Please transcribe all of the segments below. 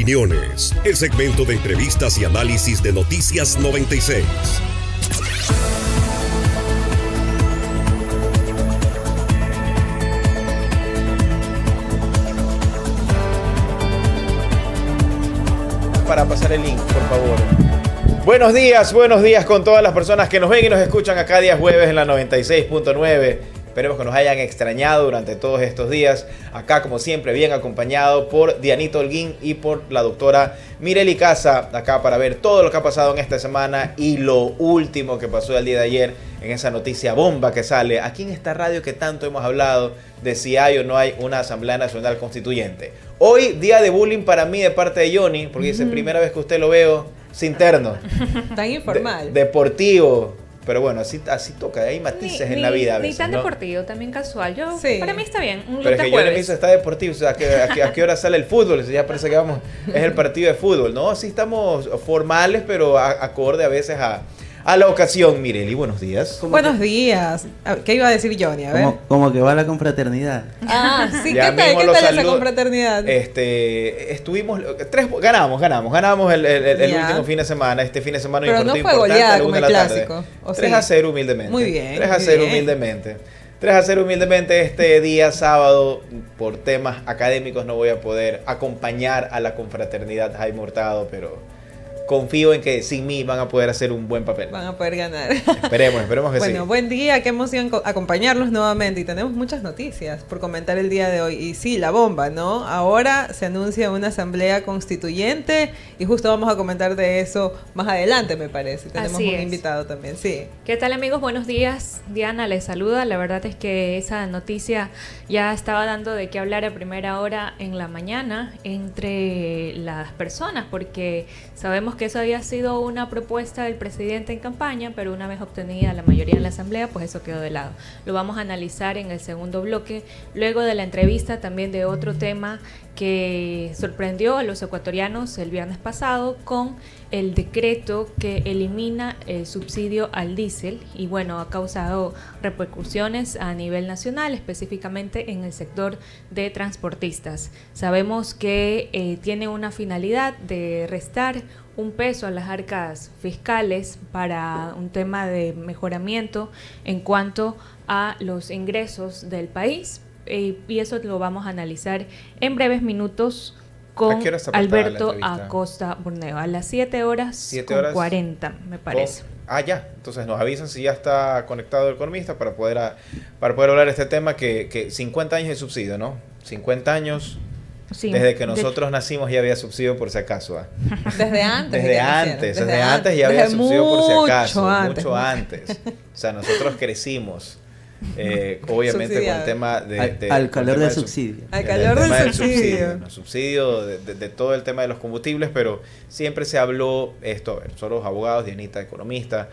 Opiniones, el segmento de entrevistas y análisis de Noticias 96. Para pasar el link, por favor. Buenos días con todas las personas que nos ven y nos escuchan acá día jueves en la 96.9. Esperemos que nos hayan extrañado durante todos estos días. Acá, como siempre, bien acompañado por Dianita Holguín y por la doctora Mireli Casa, acá para ver todo lo que ha pasado en esta semana y lo último que pasó el día de ayer en esa noticia bomba que sale aquí en esta radio que tanto hemos hablado de si hay o no hay una Asamblea Nacional Constituyente. Hoy, día de bullying para mí de parte de Johnny, porque dice, primera vez que usted lo veo sin terno. Tan informal. Deportivo. Pero bueno, así toca, hay matices en la vida a veces, ni tan ¿no? deportivo, también casual. Sí. Para mí está bien, un Pero es lunes que yo jueves. le dice, está deportivo, o sea, ¿a qué hora sale el fútbol? Ya parece que vamos, es el partido de fútbol, ¿no? Sí estamos formales, pero acorde a veces a la ocasión. Mireli, buenos días. Buenos días. ¿Qué iba a decir Johnny? A ver. Como que va la confraternidad. Ah, sí, Ya ¿qué tal? mismo ¿Qué lo tal esa saludo. confraternidad? Estuvimos, ganamos el Ya. último fin de semana, este fin de semana Pero no importante, fue goleada a la como 1 el de la tarde. clásico, ¿o 3-0 humildemente. Muy bien, 3-0 muy bien. humildemente. 3-0 humildemente este día sábado. Por temas académicos no voy a poder acompañar a la confraternidad Jaime Hurtado, pero confío en que sin mí van a poder hacer un buen papel. Van a poder ganar. Esperemos que sí. Bueno, buen día, qué emoción acompañarlos nuevamente y tenemos muchas noticias por comentar el día de hoy. Y sí, la bomba, ¿no? Ahora se anuncia una asamblea constituyente y justo vamos a comentar de eso más adelante, me parece. Tenemos Así un es. invitado también, sí. ¿Qué tal, amigos? Buenos días. Diana les saluda. La verdad es que esa noticia ya estaba dando de qué hablar a primera hora en la mañana entre las personas, porque sabemos que eso había sido una propuesta del presidente en campaña, pero una vez obtenida la mayoría en la asamblea, pues eso quedó de lado. Lo vamos a analizar en el segundo bloque, luego de la entrevista también de otro tema que sorprendió a los ecuatorianos el viernes pasado con el decreto que elimina el subsidio al diésel y bueno, ha causado repercusiones a nivel nacional, específicamente en el sector de transportistas. Sabemos que tiene una finalidad de restar un peso a las arcas fiscales para un tema de mejoramiento en cuanto a los ingresos del país. Y eso lo vamos a analizar en breves minutos con ¿A qué hora está pactada la Alberto entrevista? Acosta Burneo, a las 7:40, me parece. Ya. Entonces nos avisan si ya está conectado el economista para poder hablar de este tema que 50 años de subsidio, ¿no? 50 años. Sí, Desde que nosotros nacimos ya había subsidio por si acaso. Desde antes. Desde antes ya había subsidio por si acaso. Mucho antes. O sea, nosotros crecimos. Obviamente con el tema al calor del subsidio. Al calor del subsidio. El subsidio de todo el tema de los combustibles, pero siempre se habló esto, a ver, son los abogados, Dianita, economista,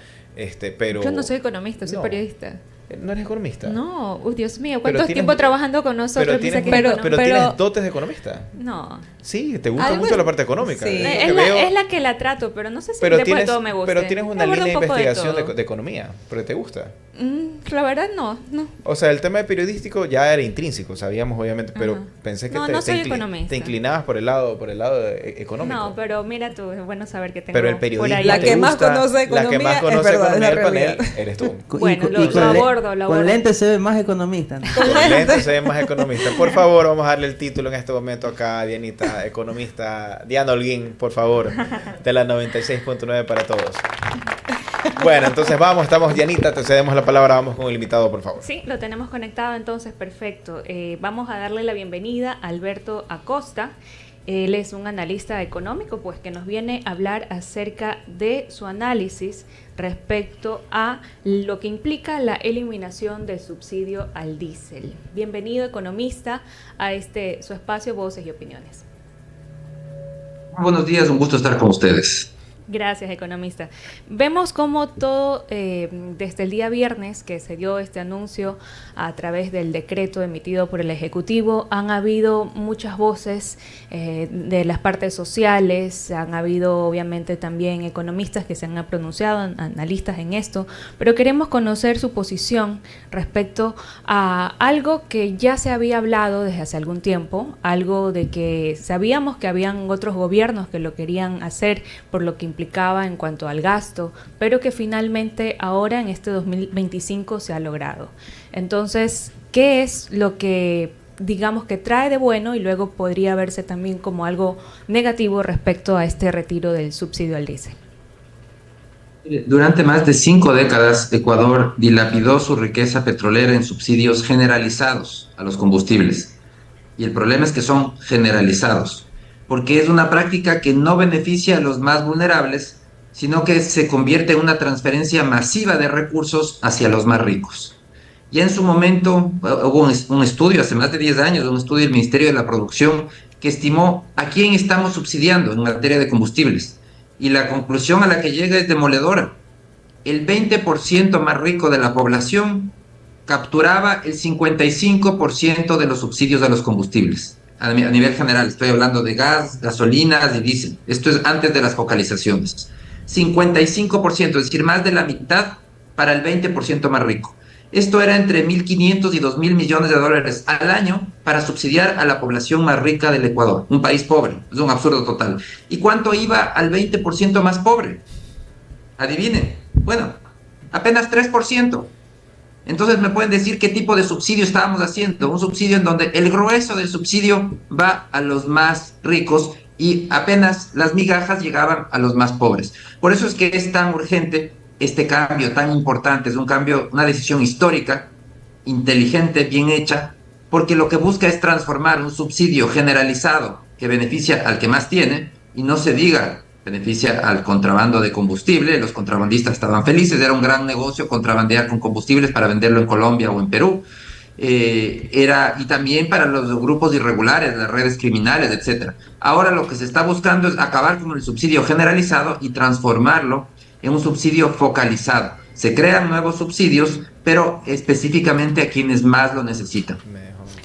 pero... Yo no soy economista, soy No. periodista. ¿No eres economista? No, Dios mío, Pero ¿cuánto tienes- tiempo trabajando con nosotros? Pero Piensa tienes, que es economista. pero tienes dotes de economista. No, Sí, te gusta Algo mucho la parte económica. sí. Lo que es veo- la que la trato, pero no sé si pero después de todo me gusta. pero tienes una Me aborda línea de un poco investigación todo. de economía, pero te gusta. La verdad no. O sea, el tema de periodístico ya era intrínseco, sabíamos obviamente, pero Ajá. pensé que No, no soy economista. te inclinabas por el lado económico. No, pero mira tú, es bueno saber que tengo Pero el por periodismo ahí. La te que más gusta, conoce la que economía más es conoce verdad, economía es del la panel realidad. eres tú. Bueno, lo con abordo. Con lentes se ve más economista, ¿no? Con lentes se ve más economista. Por favor, vamos a darle el título en este momento acá a Dianita, economista. Diana Holguín, por favor, de la 96.9 para todos. Bueno, entonces estamos Dianita, te cedemos la palabra, vamos con el invitado, por favor. Sí, lo tenemos conectado, entonces perfecto. Vamos a darle la bienvenida a Alberto Acosta. Él es un analista económico, pues que nos viene a hablar acerca de su análisis respecto a lo que implica la eliminación del subsidio al diésel. Bienvenido, economista, a su espacio Voces y Opiniones. Buenos días, un gusto estar con ustedes. Gracias, economista. Vemos cómo todo, desde el día viernes que se dio este anuncio a través del decreto emitido por el Ejecutivo, han habido muchas voces de las partes sociales, han habido obviamente también economistas que se han pronunciado, analistas en esto, pero queremos conocer su posición respecto a algo que ya se había hablado desde hace algún tiempo, algo de que sabíamos que habían otros gobiernos que lo querían hacer por lo que implicaba en cuanto al gasto, pero que finalmente ahora en este 2025 se ha logrado. Entonces, ¿qué es lo que digamos que trae de bueno y luego podría verse también como algo negativo respecto a este retiro del subsidio al diésel? Durante más de 5 décadas, Ecuador dilapidó su riqueza petrolera en subsidios generalizados a los combustibles. Y el problema es que son generalizados, porque es una práctica que no beneficia a los más vulnerables, sino que se convierte en una transferencia masiva de recursos hacia los más ricos. Ya en su momento hubo un estudio, hace más de 10 años, un estudio del Ministerio de la Producción que estimó a quién estamos subsidiando en materia de combustibles. Y la conclusión a la que llega es demoledora. El 20% más rico de la población capturaba el 55% de los subsidios a los combustibles. A nivel general, estoy hablando de gas, gasolinas y diésel. Esto es antes de las focalizaciones. 55%, es decir, más de la mitad para el 20% más rico. Esto era entre 1.500 y 2.000 millones de dólares al año para subsidiar a la población más rica del Ecuador, un país pobre. Es un absurdo total. ¿Y cuánto iba al 20% más pobre? Adivinen. Bueno, apenas 3%. Entonces me pueden decir qué tipo de subsidio estábamos haciendo. Un subsidio en donde el grueso del subsidio va a los más ricos y apenas las migajas llegaban a los más pobres. Por eso es que es tan urgente este cambio tan importante. Es un cambio, una decisión histórica, inteligente, bien hecha, porque lo que busca es transformar un subsidio generalizado que beneficia al que más tiene, y no se diga beneficia al contrabando de combustible. Los contrabandistas estaban felices, era un gran negocio contrabandear con combustibles para venderlo en Colombia o en Perú. Y también para los grupos irregulares, las redes criminales, etcétera. Ahora lo que se está buscando es acabar con el subsidio generalizado y transformarlo en un subsidio focalizado. Se crean nuevos subsidios, pero específicamente a quienes más lo necesitan.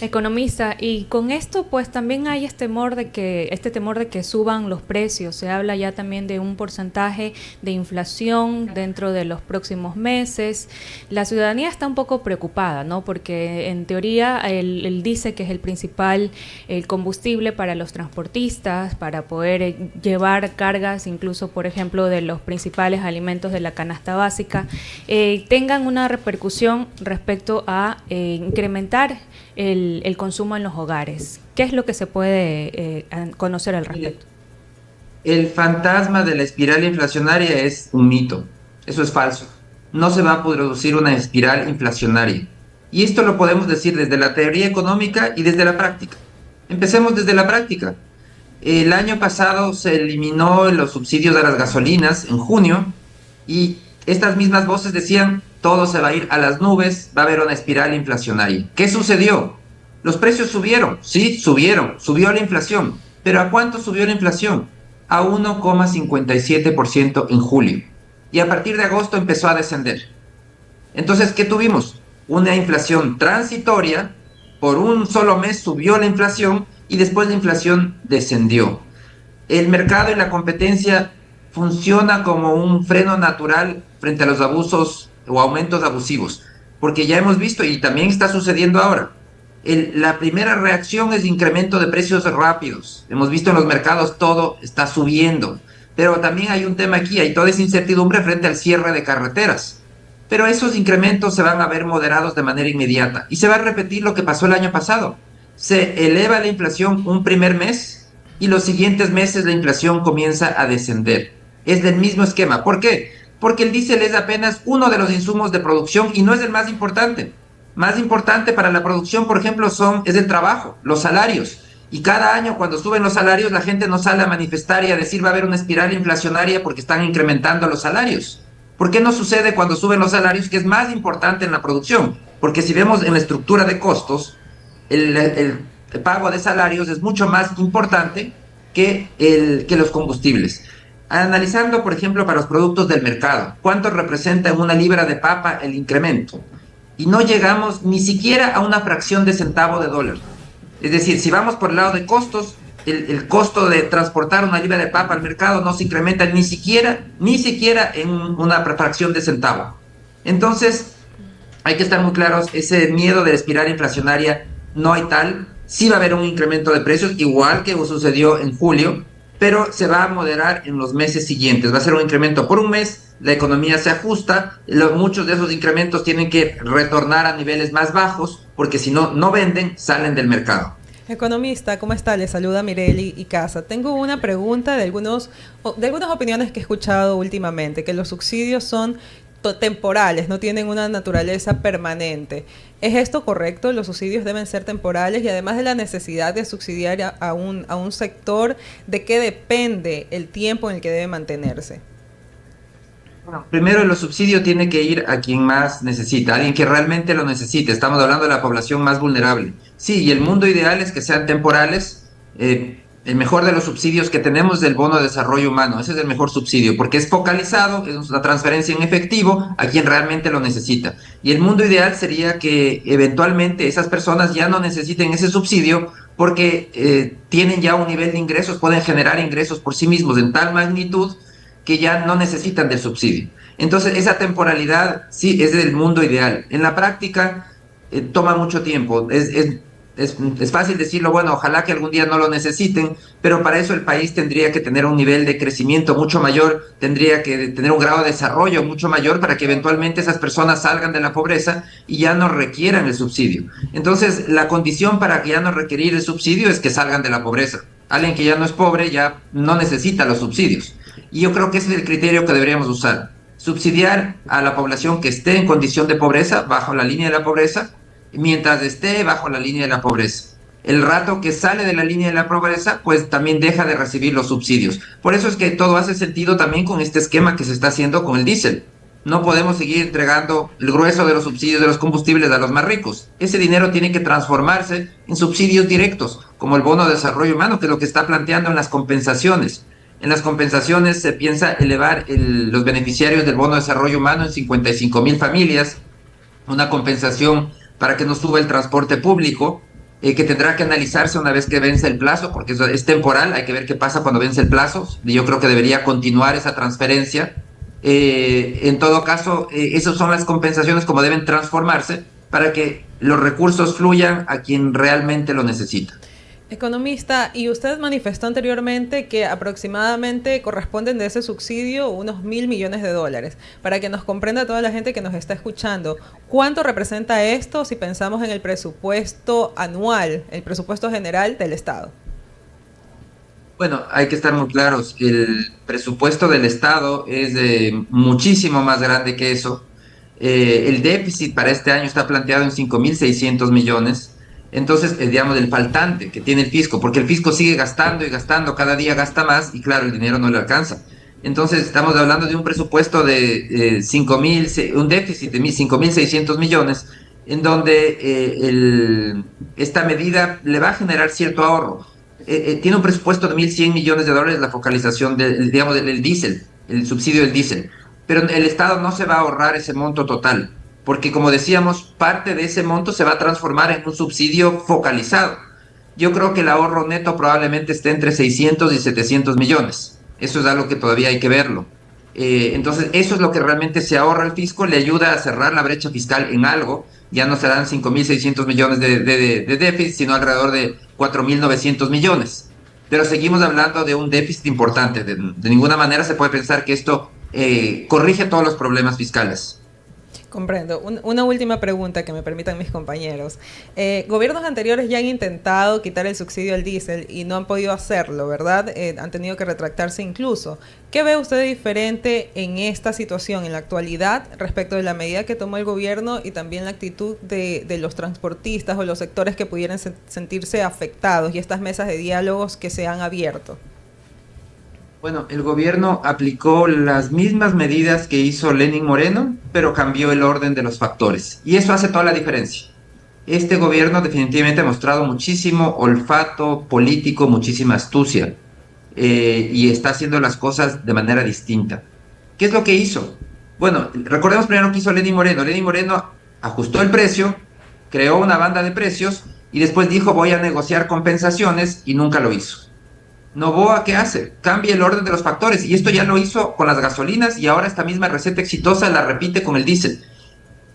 Economista, y con esto pues también hay este temor de que suban los precios. Se habla ya también de un porcentaje de inflación dentro de los próximos meses. La ciudadanía está un poco preocupada, ¿no? Porque en teoría él dice que es el principal combustible para los transportistas, para poder llevar cargas, incluso por ejemplo de los principales alimentos de la canasta básica, tengan una repercusión respecto a incrementar el consumo en los hogares. ¿Qué es lo que se puede conocer al respecto? El fantasma de la espiral inflacionaria es un mito. Eso es falso. No se va a producir una espiral inflacionaria. Y esto lo podemos decir desde la teoría económica y desde la práctica. Empecemos desde la práctica. El año pasado se eliminó los subsidios a las gasolinas en junio y estas mismas voces decían: todo se va a ir a las nubes, va a haber una espiral inflacionaria. ¿Qué sucedió? Los precios subieron, sí, subió la inflación. ¿Pero a cuánto subió la inflación? A 1,57% en julio. Y a partir de agosto empezó a descender. Entonces, ¿qué tuvimos? Una inflación transitoria, por un solo mes subió la inflación y después la inflación descendió. El mercado y la competencia funciona como un freno natural frente a los abusos o aumentos abusivos, porque ya hemos visto, y también está sucediendo ahora, la primera reacción es incremento de precios rápidos. Hemos visto en los mercados todo está subiendo, pero también hay un tema aquí, hay toda esa incertidumbre frente al cierre de carreteras, pero esos incrementos se van a ver moderados de manera inmediata y se va a repetir lo que pasó el año pasado. Se eleva la inflación un primer mes y los siguientes meses la inflación comienza a descender. Es del mismo esquema. ¿Por qué? Porque el diésel es apenas uno de los insumos de producción y no es el más importante. Más importante para la producción, por ejemplo, es el trabajo, los salarios. Y cada año cuando suben los salarios, la gente no sale a manifestar y a decir va a haber una espiral inflacionaria porque están incrementando los salarios. ¿Por qué no sucede cuando suben los salarios, que es más importante en la producción? Porque si vemos en la estructura de costos, el pago de salarios es mucho más importante que los combustibles. Analizando, por ejemplo, para los productos del mercado, ¿cuánto representa en una libra de papa el incremento? Y no llegamos ni siquiera a una fracción de centavo de dólar. Es decir, si vamos por el lado de costos, el costo de transportar una libra de papa al mercado no se incrementa ni siquiera en una fracción de centavo. Entonces, hay que estar muy claros, ese miedo de la espiral inflacionaria no hay tal. Sí va a haber un incremento de precios, igual que sucedió en julio, pero se va a moderar en los meses siguientes. Va a ser un incremento por un mes, la economía se ajusta, muchos de esos incrementos tienen que retornar a niveles más bajos, porque si no, no venden, salen del mercado. Economista, ¿cómo está? Le saluda Mireli y Casa. Tengo una pregunta de algunas opiniones que he escuchado últimamente, que los subsidios son temporales, no tienen una naturaleza permanente. ¿Es esto correcto? ¿Los subsidios deben ser temporales? Y además de la necesidad de subsidiar a un sector, ¿de qué depende el tiempo en el que debe mantenerse? Bueno, primero, el subsidio tiene que ir a quien más necesita, alguien que realmente lo necesite. Estamos hablando de la población más vulnerable. Sí, y el mundo ideal es que sean temporales. El mejor de los subsidios que tenemos es el bono de desarrollo humano. Ese es el mejor subsidio porque es focalizado, es una transferencia en efectivo a quien realmente lo necesita. Y el mundo ideal sería que eventualmente esas personas ya no necesiten ese subsidio porque tienen ya un nivel de ingresos, pueden generar ingresos por sí mismos en tal magnitud que ya no necesitan del subsidio. Entonces, esa temporalidad sí es del mundo ideal. En la práctica toma mucho tiempo. Es fácil decirlo, bueno, ojalá que algún día no lo necesiten, pero para eso el país tendría que tener un nivel de crecimiento mucho mayor, tendría que tener un grado de desarrollo mucho mayor para que eventualmente esas personas salgan de la pobreza y ya no requieran el subsidio. Entonces, la condición para que ya no requerir el subsidio es que salgan de la pobreza. Alguien que ya no es pobre ya no necesita los subsidios. Y yo creo que ese es el criterio que deberíamos usar. Subsidiar a la población que esté en condición de pobreza, bajo la línea de la pobreza, mientras esté bajo la línea de la pobreza. El rato que sale de la línea de la pobreza, pues también deja de recibir los subsidios. Por eso es que todo hace sentido también con este esquema que se está haciendo con el diésel. No podemos seguir entregando el grueso de los subsidios de los combustibles a los más ricos. Ese dinero tiene que transformarse en subsidios directos, como el bono de desarrollo humano, que es lo que está planteando en las compensaciones. En las compensaciones se piensa elevar los beneficiarios del bono de desarrollo humano en 55,000 familias, una compensación para que no suba el transporte público, que tendrá que analizarse una vez que vence el plazo, porque eso es temporal, hay que ver qué pasa cuando vence el plazo. Yo creo que debería continuar esa transferencia. En todo caso, esas son las compensaciones como deben transformarse para que los recursos fluyan a quien realmente lo necesita. Economista, y usted manifestó anteriormente que aproximadamente corresponden de ese subsidio unos 1.000 millones de dólares. Para que nos comprenda toda la gente que nos está escuchando, ¿cuánto representa esto si pensamos en el presupuesto anual, el presupuesto general del Estado? Bueno, hay que estar muy claros. El presupuesto del Estado es muchísimo más grande que eso. El déficit para este año está planteado en 5.600 millones. Entonces, digamos, el faltante que tiene el fisco, porque el fisco sigue gastando y gastando, cada día gasta más y claro, el dinero no le alcanza. Entonces, estamos hablando de un presupuesto de un déficit de 5.600 millones, en donde esta medida le va a generar cierto ahorro. Tiene un presupuesto de 1.100 millones de dólares la focalización del diésel, el subsidio del diésel, pero el Estado no se va a ahorrar ese monto total, porque como decíamos, parte de ese monto se va a transformar en un subsidio focalizado. Yo creo que el ahorro neto probablemente esté entre 600 y 700 millones. Eso es algo que todavía hay que verlo. Entonces, eso es lo que realmente se ahorra el fisco, le ayuda a cerrar la brecha fiscal en algo. Ya no serán 5.600 millones de déficit, sino alrededor de 4.900 millones. Pero seguimos hablando de un déficit importante. De ninguna manera se puede pensar que esto corrige todos los problemas fiscales. Comprendo. Una última pregunta que me permitan mis compañeros. Gobiernos anteriores ya han intentado quitar el subsidio al diésel y no han podido hacerlo, ¿verdad? Han tenido que retractarse incluso. ¿Qué ve usted diferente en esta situación, en la actualidad, respecto de la medida que tomó el gobierno y también la actitud de los transportistas o los sectores que pudieran sentirse afectados y estas mesas de diálogos que se han abierto? Bueno, el gobierno aplicó las mismas medidas que hizo Lenín Moreno, pero cambió el orden de los factores. Y eso hace toda la diferencia. Este gobierno definitivamente ha mostrado muchísimo olfato político, muchísima astucia. y está haciendo las cosas de manera distinta. ¿Qué es lo que hizo? Bueno, recordemos primero que hizo Lenín Moreno. Lenín Moreno ajustó el precio, creó una banda de precios y después dijo voy a negociar compensaciones y nunca lo hizo. Noboa, ¿qué hace? Cambia el orden de los factores y esto ya lo hizo con las gasolinas y ahora esta misma receta exitosa la repite con el diésel.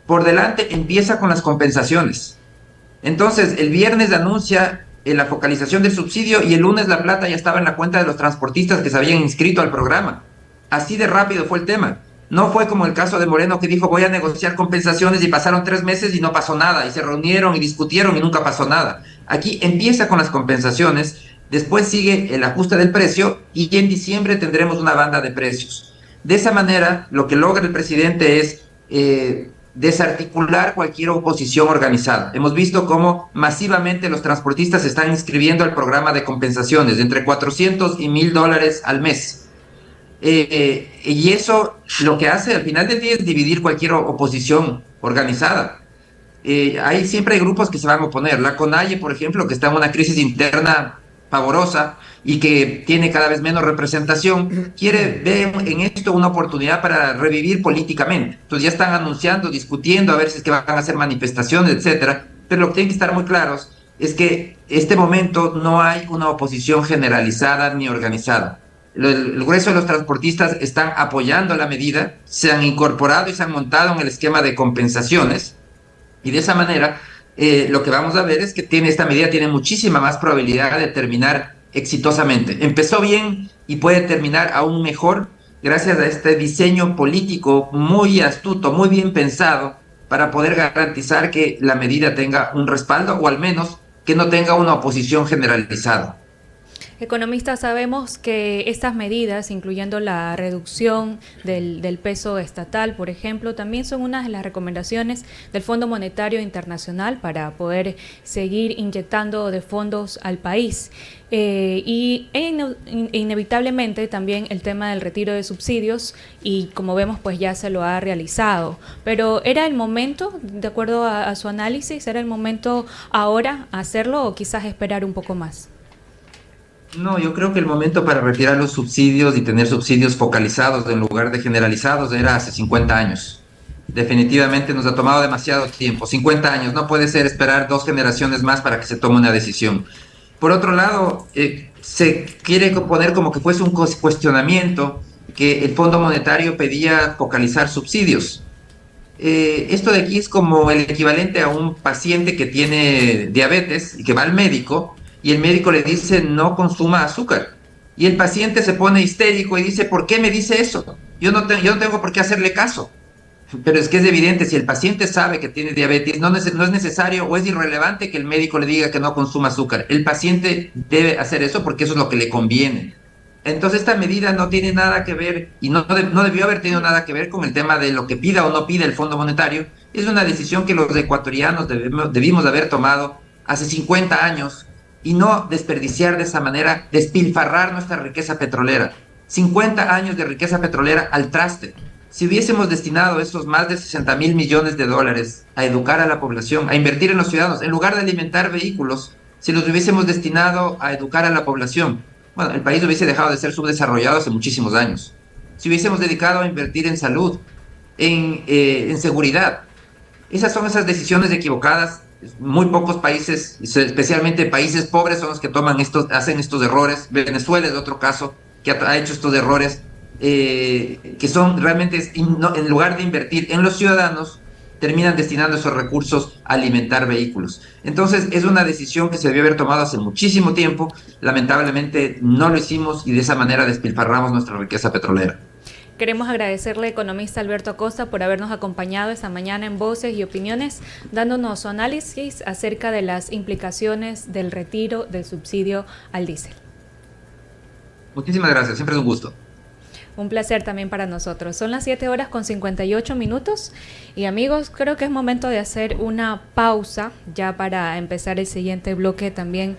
Por delante empieza con las compensaciones. Entonces, el viernes anuncia la focalización del subsidio y el lunes la plata ya estaba en la cuenta de los transportistas que se habían inscrito al programa. Así de rápido fue el tema. No fue como el caso de Moreno que dijo voy a negociar compensaciones y pasaron 3 meses y no pasó nada y se reunieron y discutieron y nunca pasó nada. Aquí empieza con las compensaciones, después sigue el ajuste del precio y en diciembre tendremos una banda de precios. De esa manera lo que logra el presidente es desarticular cualquier oposición organizada. Hemos visto cómo masivamente los transportistas se están inscribiendo al programa de compensaciones de entre 400 y $1,000 al mes. Y eso lo que hace al final del día es dividir cualquier oposición organizada. Siempre hay grupos que se van a oponer. La CONAIE, por ejemplo, que está en una crisis interna pavorosa y que tiene cada vez menos representación, quiere ver en esto una oportunidad para revivir políticamente. Entonces ya están anunciando, discutiendo, a ver si es que van a hacer manifestaciones, etcétera. Pero lo que tienen que estar muy claros es que en este momento no hay una oposición generalizada ni organizada. El grueso de los transportistas están apoyando la medida, se han incorporado y se han montado en el esquema de compensaciones y de esa manera lo que vamos a ver es que esta medida tiene muchísima más probabilidad de terminar exitosamente. Empezó bien y puede terminar aún mejor gracias a este diseño político muy astuto, muy bien pensado para poder garantizar que la medida tenga un respaldo o al menos que no tenga una oposición generalizada. Economistas, sabemos que estas medidas, incluyendo la reducción del peso estatal, por ejemplo, también son una de las recomendaciones del Fondo Monetario Internacional para poder seguir inyectando de fondos al país. Inevitablemente también el tema del retiro de subsidios y como vemos pues ya se lo ha realizado. Pero ¿era el momento, de acuerdo a su análisis, era el momento ahora hacerlo o quizás esperar un poco más? No, yo creo que el momento para retirar los subsidios y tener subsidios focalizados en lugar de generalizados era hace 50 años. Definitivamente nos ha tomado demasiado tiempo, 50 años, no puede ser esperar 2 generaciones más para que se tome una decisión. Por otro lado, se quiere poner como que fuese un cuestionamiento que el Fondo Monetario pedía focalizar subsidios. Esto de aquí es como el equivalente a un paciente que tiene diabetes y que va al médico y el médico le dice no consuma azúcar. Y el paciente se pone histérico y dice, ¿por qué me dice eso? Yo no tengo por qué hacerle caso. Pero es que es evidente, si el paciente sabe que tiene diabetes, no es necesario o es irrelevante que el médico le diga que no consuma azúcar. El paciente debe hacer eso porque eso es lo que le conviene. Entonces esta medida no tiene nada que ver y no debió haber tenido nada que ver con el tema de lo que pida o no pida el Fondo Monetario. Es una decisión que los ecuatorianos debimos haber tomado hace 50 años y no desperdiciar de esa manera, despilfarrar nuestra riqueza petrolera. 50 años de riqueza petrolera al traste. Si hubiésemos destinado esos más de 60,000 millones de dólares a educar a la población, a invertir en los ciudadanos, en lugar de alimentar vehículos, si los hubiésemos destinado a educar a la población, bueno, el país hubiese dejado de ser subdesarrollado hace muchísimos años. Si hubiésemos dedicado a invertir en salud, en seguridad, esas decisiones equivocadas. Muy pocos países, especialmente países pobres, son los que hacen estos errores. Venezuela es otro caso que ha hecho estos errores, que son realmente, en lugar de invertir en los ciudadanos, terminan destinando esos recursos a alimentar vehículos. Entonces es una decisión que se debió haber tomado hace muchísimo tiempo. Lamentablemente no lo hicimos y de esa manera despilfarramos nuestra riqueza petrolera. Queremos agradecerle, economista Alberto Acosta, por habernos acompañado esta mañana en Voces y Opiniones, dándonos su análisis acerca de las implicaciones del retiro del subsidio al diésel. Muchísimas gracias, siempre es un gusto. Un placer también para nosotros. Son las 7:58 y amigos, creo que es momento de hacer una pausa ya para empezar el siguiente bloque también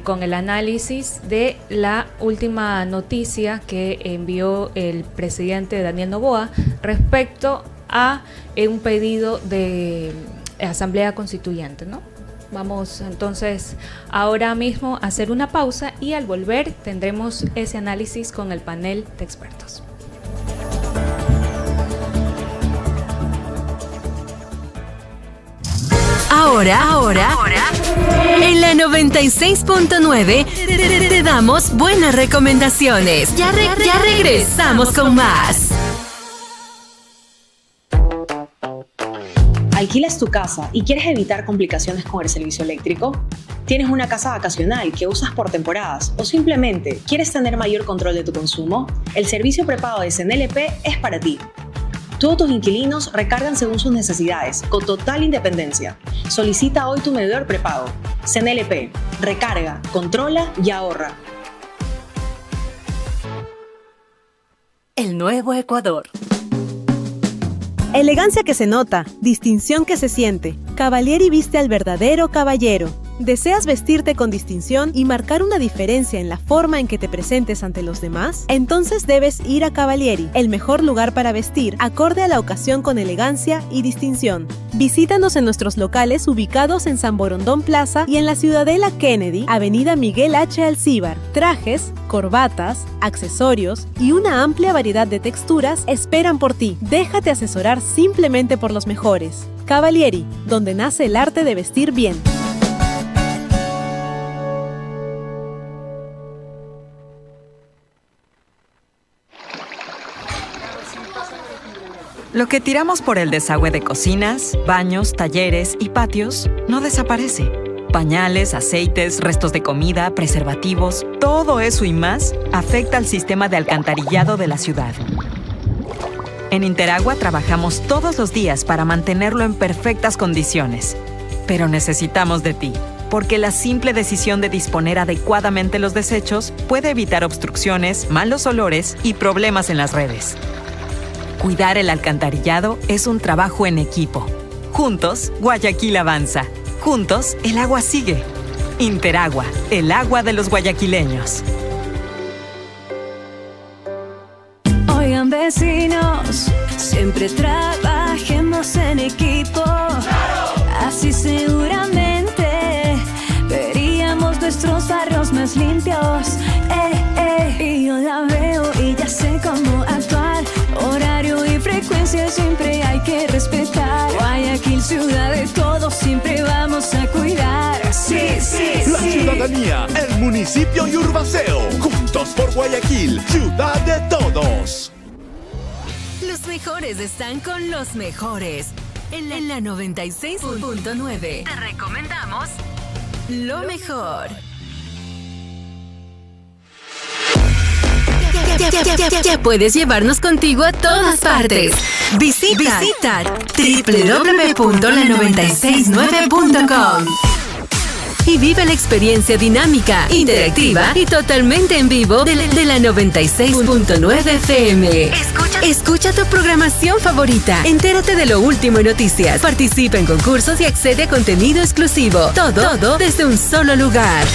con el análisis de la última noticia que envió el presidente Daniel Noboa respecto a un pedido de asamblea constituyente, ¿no? Vamos entonces ahora mismo a hacer una pausa y al volver tendremos ese análisis con el panel de expertos. Ahora, en la 96.9 te damos buenas recomendaciones. Ya regresamos con más. ¿Alquilas tu casa y quieres evitar complicaciones con el servicio eléctrico? ¿Tienes una casa vacacional que usas por temporadas o simplemente quieres tener mayor control de tu consumo? El servicio prepago de CNLP es para ti. Todos tus inquilinos recargan según sus necesidades, con total independencia. Solicita hoy tu medidor prepago. CNLP, recarga, controla y ahorra. El nuevo Ecuador. Elegancia que se nota, distinción que se siente. Cavalieri viste al verdadero caballero. ¿Deseas vestirte con distinción y marcar una diferencia en la forma en que te presentes ante los demás? Entonces debes ir a Cavalieri, el mejor lugar para vestir, acorde a la ocasión con elegancia y distinción. Visítanos en nuestros locales ubicados en San Borondón Plaza y en la Ciudadela Kennedy, Avenida Miguel H. Alcíbar. Trajes, corbatas, accesorios y una amplia variedad de texturas esperan por ti. Déjate asesorar simplemente por los mejores. Cavalieri, donde nace el arte de vestir bien. Lo que tiramos por el desagüe de cocinas, baños, talleres y patios no desaparece. Pañales, aceites, restos de comida, preservativos, todo eso y más afecta al sistema de alcantarillado de la ciudad. En Interagua trabajamos todos los días para mantenerlo en perfectas condiciones. Pero necesitamos de ti, porque la simple decisión de disponer adecuadamente los desechos puede evitar obstrucciones, malos olores y problemas en las redes. Cuidar el alcantarillado es un trabajo en equipo. Juntos, Guayaquil avanza. Juntos, el agua sigue. Interagua, el agua de los guayaquileños. Oigan, vecinos, siempre trabajemos en equipo. Así seguramente veríamos nuestros barrios más limpios. Y yo la veo y ya sé cómo actuar. Horario y frecuencia siempre hay que respetar. Guayaquil, ciudad de todos, siempre vamos a cuidar. Sí. La ciudadanía, el municipio y Urbaceo. Juntos por Guayaquil, ciudad de todos. Los mejores están con los mejores. En la 96.9 te recomendamos lo mejor. Ya puedes llevarnos contigo a todas partes. Visita www.la969.com y vive la experiencia dinámica, interactiva y totalmente en vivo de la 96.9 FM. Escucha tu programación favorita. Entérate de lo último en noticias. Participa en concursos y accede a contenido exclusivo. Todo desde un solo lugar.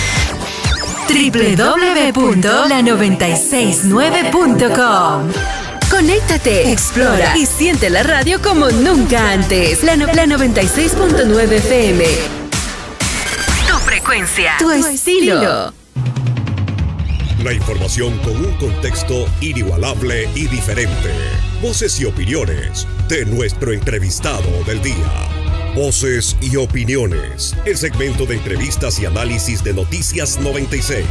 www.la969.com. Conéctate, explora y siente la radio como nunca antes. La 96.9 FM. Tu frecuencia, tu estilo. La información con un contexto inigualable y diferente. Voces y opiniones de nuestro entrevistado del día. Voces y opiniones. El segmento de entrevistas y análisis de Noticias 96.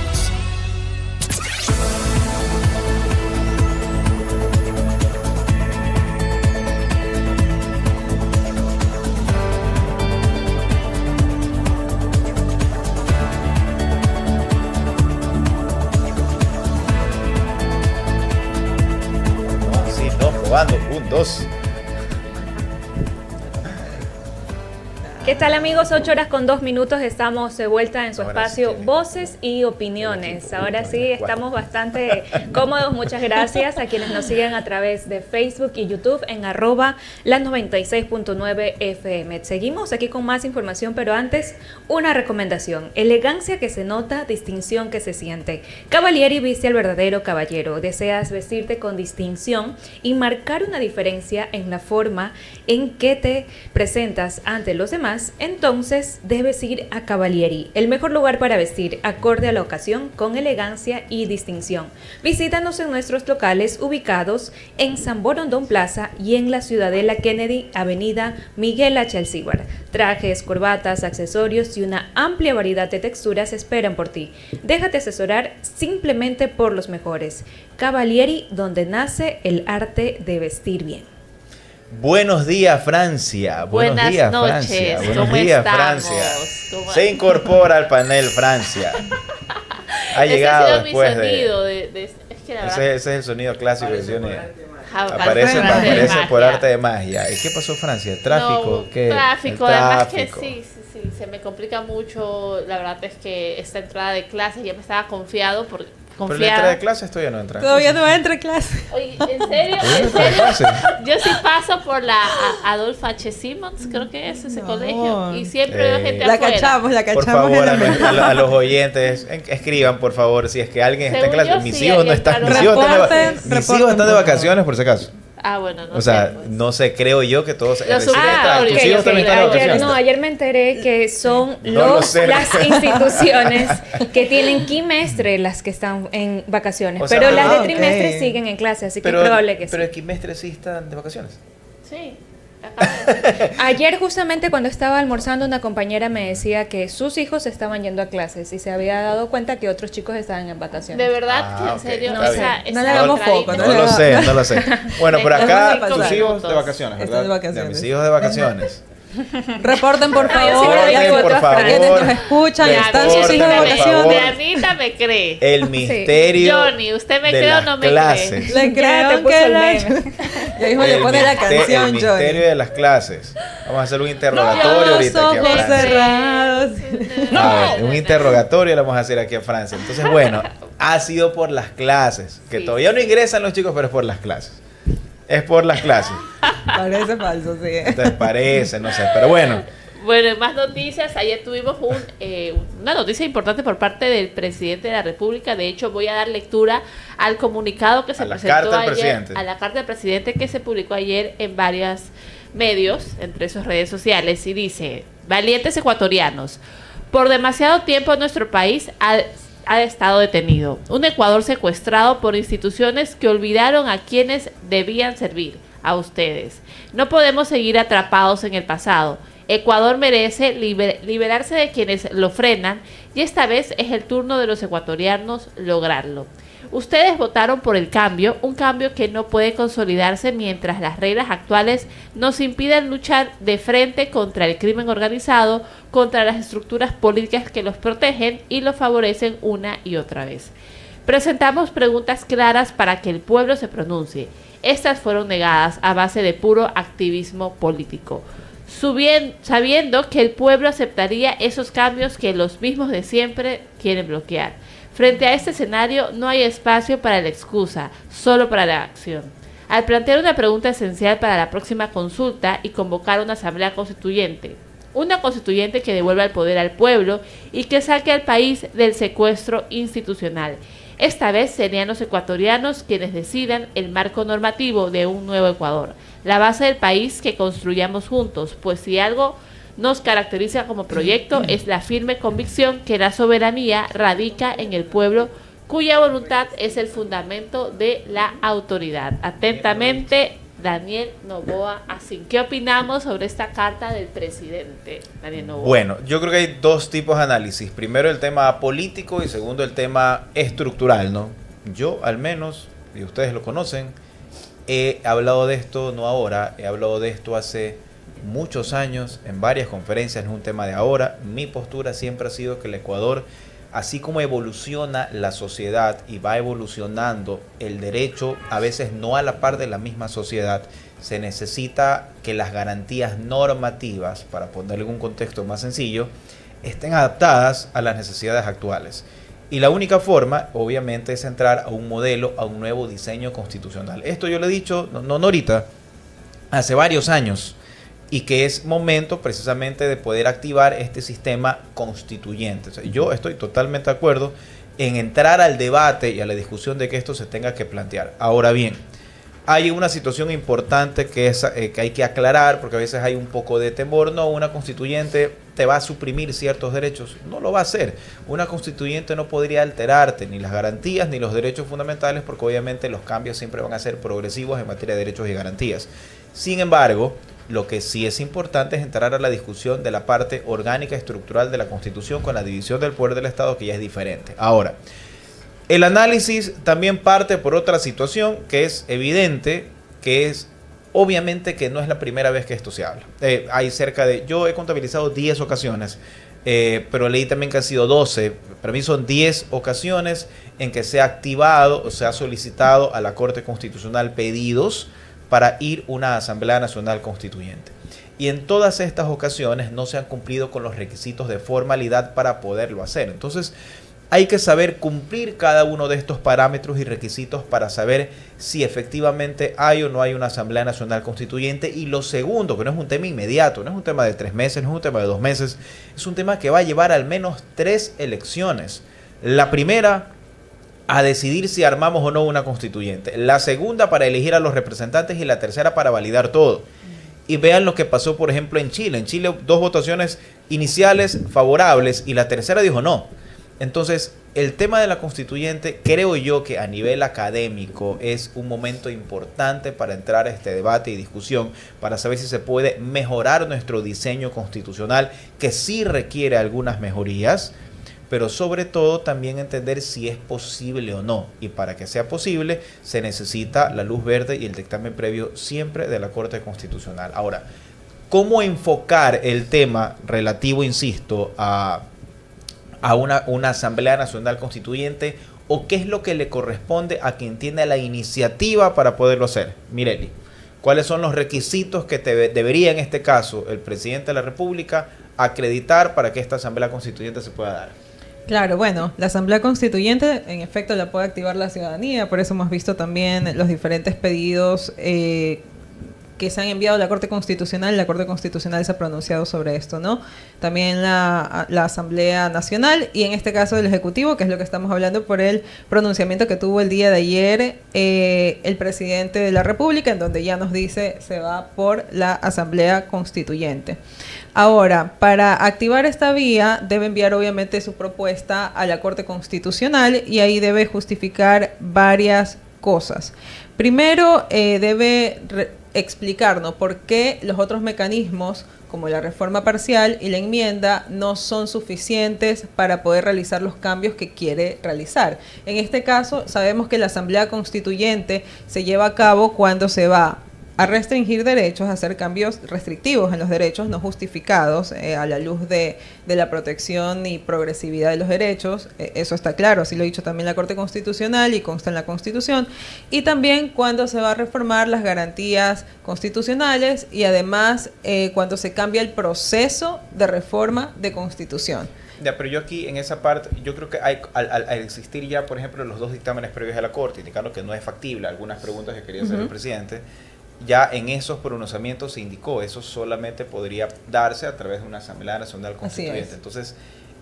Sí, no, probando, 1, 2. ¿Qué tal, amigos? 8:02. Estamos de vuelta en su espacio Voces y Opiniones. Ahora sí, estamos bastante cómodos. Muchas gracias a quienes nos siguen a través de Facebook y YouTube en @la96.9 FM. Seguimos aquí con más información, pero antes, una recomendación. Elegancia que se nota, distinción que se siente. Cavalieri viste al verdadero caballero. Deseas vestirte con distinción y marcar una diferencia en la forma en que te presentas ante los demás. dudas, entonces debes ir a Cavalieri, el mejor lugar para vestir acorde a la ocasión con elegancia y distinción. Visítanos en nuestros locales ubicados en San Borondón Plaza y en la Ciudadela Kennedy, Avenida Miguel H. Alcíbar. Trajes, corbatas, accesorios y una amplia variedad de texturas esperan por ti. Déjate asesorar simplemente por los mejores. Cavalieri, donde nace el arte de vestir bien. Buenos días, Francia. Buenas días, noches. Francia. ¿Cómo Buenos días, estamos? Francia. Se incorpora al panel Francia. Ha llegado ese ha sido después mi de... sonido es que la verdad, Ese es el sonido clásico de Johnny. Aparece Aparece por magia. arte de magia. ¿Y qué pasó, Francia? ¿Tráfico? No, ¿Qué? tráfico, El además que tráfico. sí, se me complica mucho. La verdad es que esta entrada de clases ya me estaba confiado por Pero la entrada de clases todavía no entra. Todavía no entra en clase. Oye, ¿en serio? Todavía no ¿En entra en serio? clase. Yo sí paso por la Adolf H. Simmons, creo que es ese colegio, y siempre veo gente La afuera. cachamos Por favor, en el a los oyentes, escriban, por favor, si es que alguien está en Según clase. yo, Mis sí, hijos no alguien están, está- mis hijos están Reporten, de vacaciones, por si acaso. Ah, bueno, no O sea, sé, pues. no sé, creo yo que todos... Los recién entran. ok, ¿Tus hijos ok, también están de Ayer, vacaciones? no, ayer me enteré que son No lo sé. las instituciones que tienen quimestre las que están en vacaciones, O sea, pero las de ok. trimestre siguen en clase, así que es probable que sí. Pero el quimestre sí están de vacaciones. Sí. Ayer justamente cuando estaba almorzando una compañera me decía que sus hijos estaban yendo a clases y se había dado cuenta que otros chicos estaban en vacaciones. De verdad, Ah, que en ok, serio, está o sea, bien. No le hagamos foco, No lo sé. Bueno, por Vamos acá a pasar. tus hijos de vacaciones, Están ¿verdad? de vacaciones. Ya, mis hijos de vacaciones. Reporten, por No, yo sí favor. le digo, por favor. Quienes nos escuchan, están sus hijos de por vacaciones. favor. Dianita me cree. El misterio Johnny, ¿usted me de cree o las no me clases. Le Ya te creo puso que el la... meme. Ya mismo le pone la El canción, misterio Johnny. de las clases. Vamos a hacer un interrogatorio Los ahorita aquí a ojos Francia. cerrados. A ver, un interrogatorio lo vamos a hacer aquí a Francia. Entonces, bueno, ha sido por las clases. Que todavía no ingresan los chicos, pero es por las clases. Es por las clases. Parece falso, sí. Entonces parece, no sé. Pero bueno, Bueno, en más noticias, ayer tuvimos una noticia importante por parte del presidente de la República. De hecho, voy a dar lectura al comunicado que se A la presentó carta del ayer, presidente. a la carta del presidente que se publicó ayer en varios medios, entre sus redes sociales, y dice: valientes ecuatorianos, por demasiado tiempo nuestro país ha estado detenido. Un Ecuador secuestrado por instituciones que olvidaron a quienes debían servir, a ustedes. No podemos seguir atrapados en el pasado. Ecuador merece liberarse de quienes lo frenan y esta vez es el turno de los ecuatorianos lograrlo. Ustedes votaron por el cambio, un cambio que no puede consolidarse mientras las reglas actuales nos impiden luchar de frente contra el crimen organizado, contra las estructuras políticas que los protegen y los favorecen una y otra vez. Presentamos preguntas claras para que el pueblo se pronuncie. Estas fueron negadas a base de puro activismo político, sabiendo que el pueblo aceptaría esos cambios que los mismos de siempre quieren bloquear. Frente a este escenario no hay espacio para la excusa, solo para la acción. Al plantear una pregunta esencial para la próxima consulta y convocar una asamblea constituyente, una constituyente que devuelva el poder al pueblo y que saque al país del secuestro institucional. Esta vez serían los ecuatorianos quienes decidan el marco normativo de un nuevo Ecuador, la base del país que construyamos juntos, pues si algo nos caracteriza como proyecto es la firme convicción que la soberanía radica en el pueblo, cuya voluntad es el fundamento de la autoridad. Atentamente, Daniel Noboa. Así, ¿qué opinamos sobre esta carta del presidente, Daniel Noboa? bueno, yo creo que hay dos tipos de análisis. Primero el tema político y segundo el tema estructural, ¿no? Yo, al menos, y ustedes lo conocen, he hablado de esto no ahora, he hablado de esto hace muchos años en varias conferencias, no es un tema de ahora. Mi postura siempre ha sido que el Ecuador, así como evoluciona la sociedad y va evolucionando el derecho, a veces no a la par de la misma sociedad, se necesita que las garantías normativas, para ponerle un contexto más sencillo, estén adaptadas a las necesidades actuales. Y la única forma, obviamente, es entrar a un modelo, a un nuevo diseño constitucional. Esto yo lo he dicho, no ahorita, hace varios años, y que es momento precisamente de poder activar este sistema constituyente. O sea, yo estoy totalmente de acuerdo en entrar al debate y a la discusión de que esto se tenga que plantear. Ahora bien, hay una situación importante que hay que aclarar, porque a veces hay un poco de temor. No, una constituyente te va a suprimir ciertos derechos. No lo va a hacer. Una constituyente no podría alterarte ni las garantías ni los derechos fundamentales, porque obviamente los cambios siempre van a ser progresivos en materia de derechos y garantías. Sin embargo, lo que sí es importante es entrar a la discusión de la parte orgánica y estructural de la Constitución con la división del poder del Estado, que ya es diferente. Ahora, el análisis también parte por otra situación que es evidente, que es obviamente que no es la primera vez que esto se habla. Yo he contabilizado 10 ocasiones, pero leí también que han sido 12. Para mí son 10 ocasiones en que se ha activado o se ha solicitado a la Corte Constitucional pedidos para ir a una Asamblea Nacional Constituyente. Y en todas estas ocasiones no se han cumplido con los requisitos de formalidad para poderlo hacer. Entonces, hay que saber cumplir cada uno de estos parámetros y requisitos para saber si efectivamente hay o no hay una Asamblea Nacional Constituyente. Y lo segundo, que no es un tema inmediato, no es un tema de 3 meses, no es un tema de 2 meses, es un tema que va a llevar al menos 3 elecciones. La primera, a decidir si armamos o no una constituyente. La segunda, para elegir a los representantes, y la tercera, para validar todo. Y vean lo que pasó, por ejemplo, en Chile. En Chile, 2 votaciones iniciales favorables y la tercera dijo no. Entonces, el tema de la constituyente, creo yo que a nivel académico es un momento importante para entrar a este debate y discusión, para saber si se puede mejorar nuestro diseño constitucional, que sí requiere algunas mejorías, pero sobre todo también entender si es posible o no. Y para que sea posible, se necesita la luz verde y el dictamen previo siempre de la Corte Constitucional. Ahora, ¿cómo enfocar el tema relativo, insisto, a una Asamblea Nacional Constituyente, o qué es lo que le corresponde a quien tiene la iniciativa para poderlo hacer? Mireli, ¿cuáles son los requisitos que debería en este caso el presidente de la República acreditar para que esta Asamblea Constituyente se pueda dar? Claro, bueno, la Asamblea Constituyente en efecto la puede activar la ciudadanía, por eso hemos visto también los diferentes pedidos que se han enviado a la Corte Constitucional. La Corte Constitucional se ha pronunciado sobre esto, ¿no? También la Asamblea Nacional y en este caso el Ejecutivo, que es lo que estamos hablando por el pronunciamiento que tuvo el día de ayer el presidente de la República, en donde ya nos dice se va por la Asamblea Constituyente. Ahora, para activar esta vía debe enviar obviamente su propuesta a la Corte Constitucional y ahí debe justificar varias cosas. Primero, debe explicarnos por qué los otros mecanismos, como la reforma parcial y la enmienda, no son suficientes para poder realizar los cambios que quiere realizar. En este caso, sabemos que la Asamblea Constituyente se lleva a cabo cuando se va a restringir derechos, a hacer cambios restrictivos en los derechos no justificados a la luz de la protección y progresividad de los derechos. Eso está claro, así lo ha dicho también la Corte Constitucional y consta en la Constitución. Y también cuando se va a reformar las garantías constitucionales y además cuando se cambia el proceso de reforma de Constitución. Ya, pero yo aquí en esa parte, yo creo que al existir ya, por ejemplo, los 2 dictámenes previos de la Corte, indicando que no es factible algunas preguntas que quería hacer el presidente, ya en esos pronunciamientos se indicó, eso solamente podría darse a través de una Asamblea Nacional Constituyente. Entonces,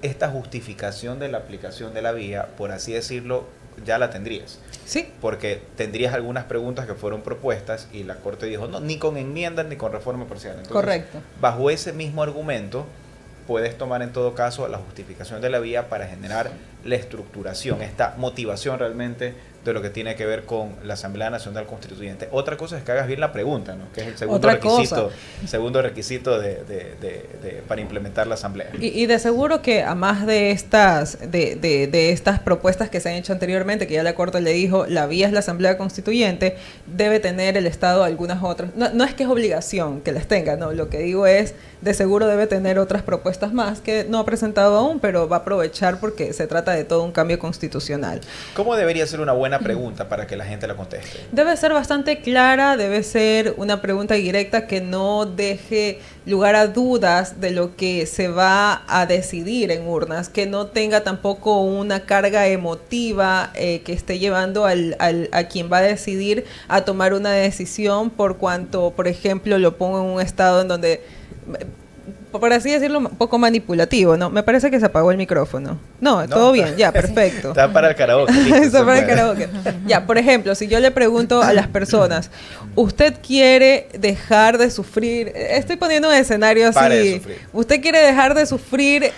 esta justificación de la aplicación de la vía, por así decirlo, ya la tendrías. Sí. Porque tendrías algunas preguntas que fueron propuestas y la Corte dijo, no, ni con enmiendas ni con reforma parcial. Entonces, correcto. Bajo ese mismo argumento, puedes tomar en todo caso la justificación de la vía para generar la estructuración, esta motivación realmente de lo que tiene que ver con la Asamblea Nacional Constituyente. Otra cosa es que hagas bien la pregunta, ¿no? Que es el segundo requisito para implementar la Asamblea. Y de seguro que a más de estas propuestas que se han hecho anteriormente, que ya la Corte le dijo, la vía es la Asamblea Constituyente, debe tener el Estado algunas otras. No es que es obligación que las tenga, no. Lo que digo es, de seguro debe tener otras propuestas más que no ha presentado aún, pero va a aprovechar porque se trata de todo un cambio constitucional. ¿Cómo debería ser una buena pregunta para que la gente la conteste? Debe ser bastante clara, debe ser una pregunta directa que no deje lugar a dudas de lo que se va a decidir en urnas, que no tenga tampoco una carga emotiva que esté llevando a quien va a decidir a tomar una decisión por cuanto, por ejemplo, lo pongo en un estado en donde por así decirlo, un poco manipulativo, ¿no? Me parece que se apagó el micrófono. No, todo bien, ya, perfecto. Está para el karaoke. Está para el karaoke. Ya, por ejemplo, si yo le pregunto a las personas, ¿usted quiere dejar de sufrir? Estoy poniendo un escenario así. ¿Usted quiere dejar de sufrir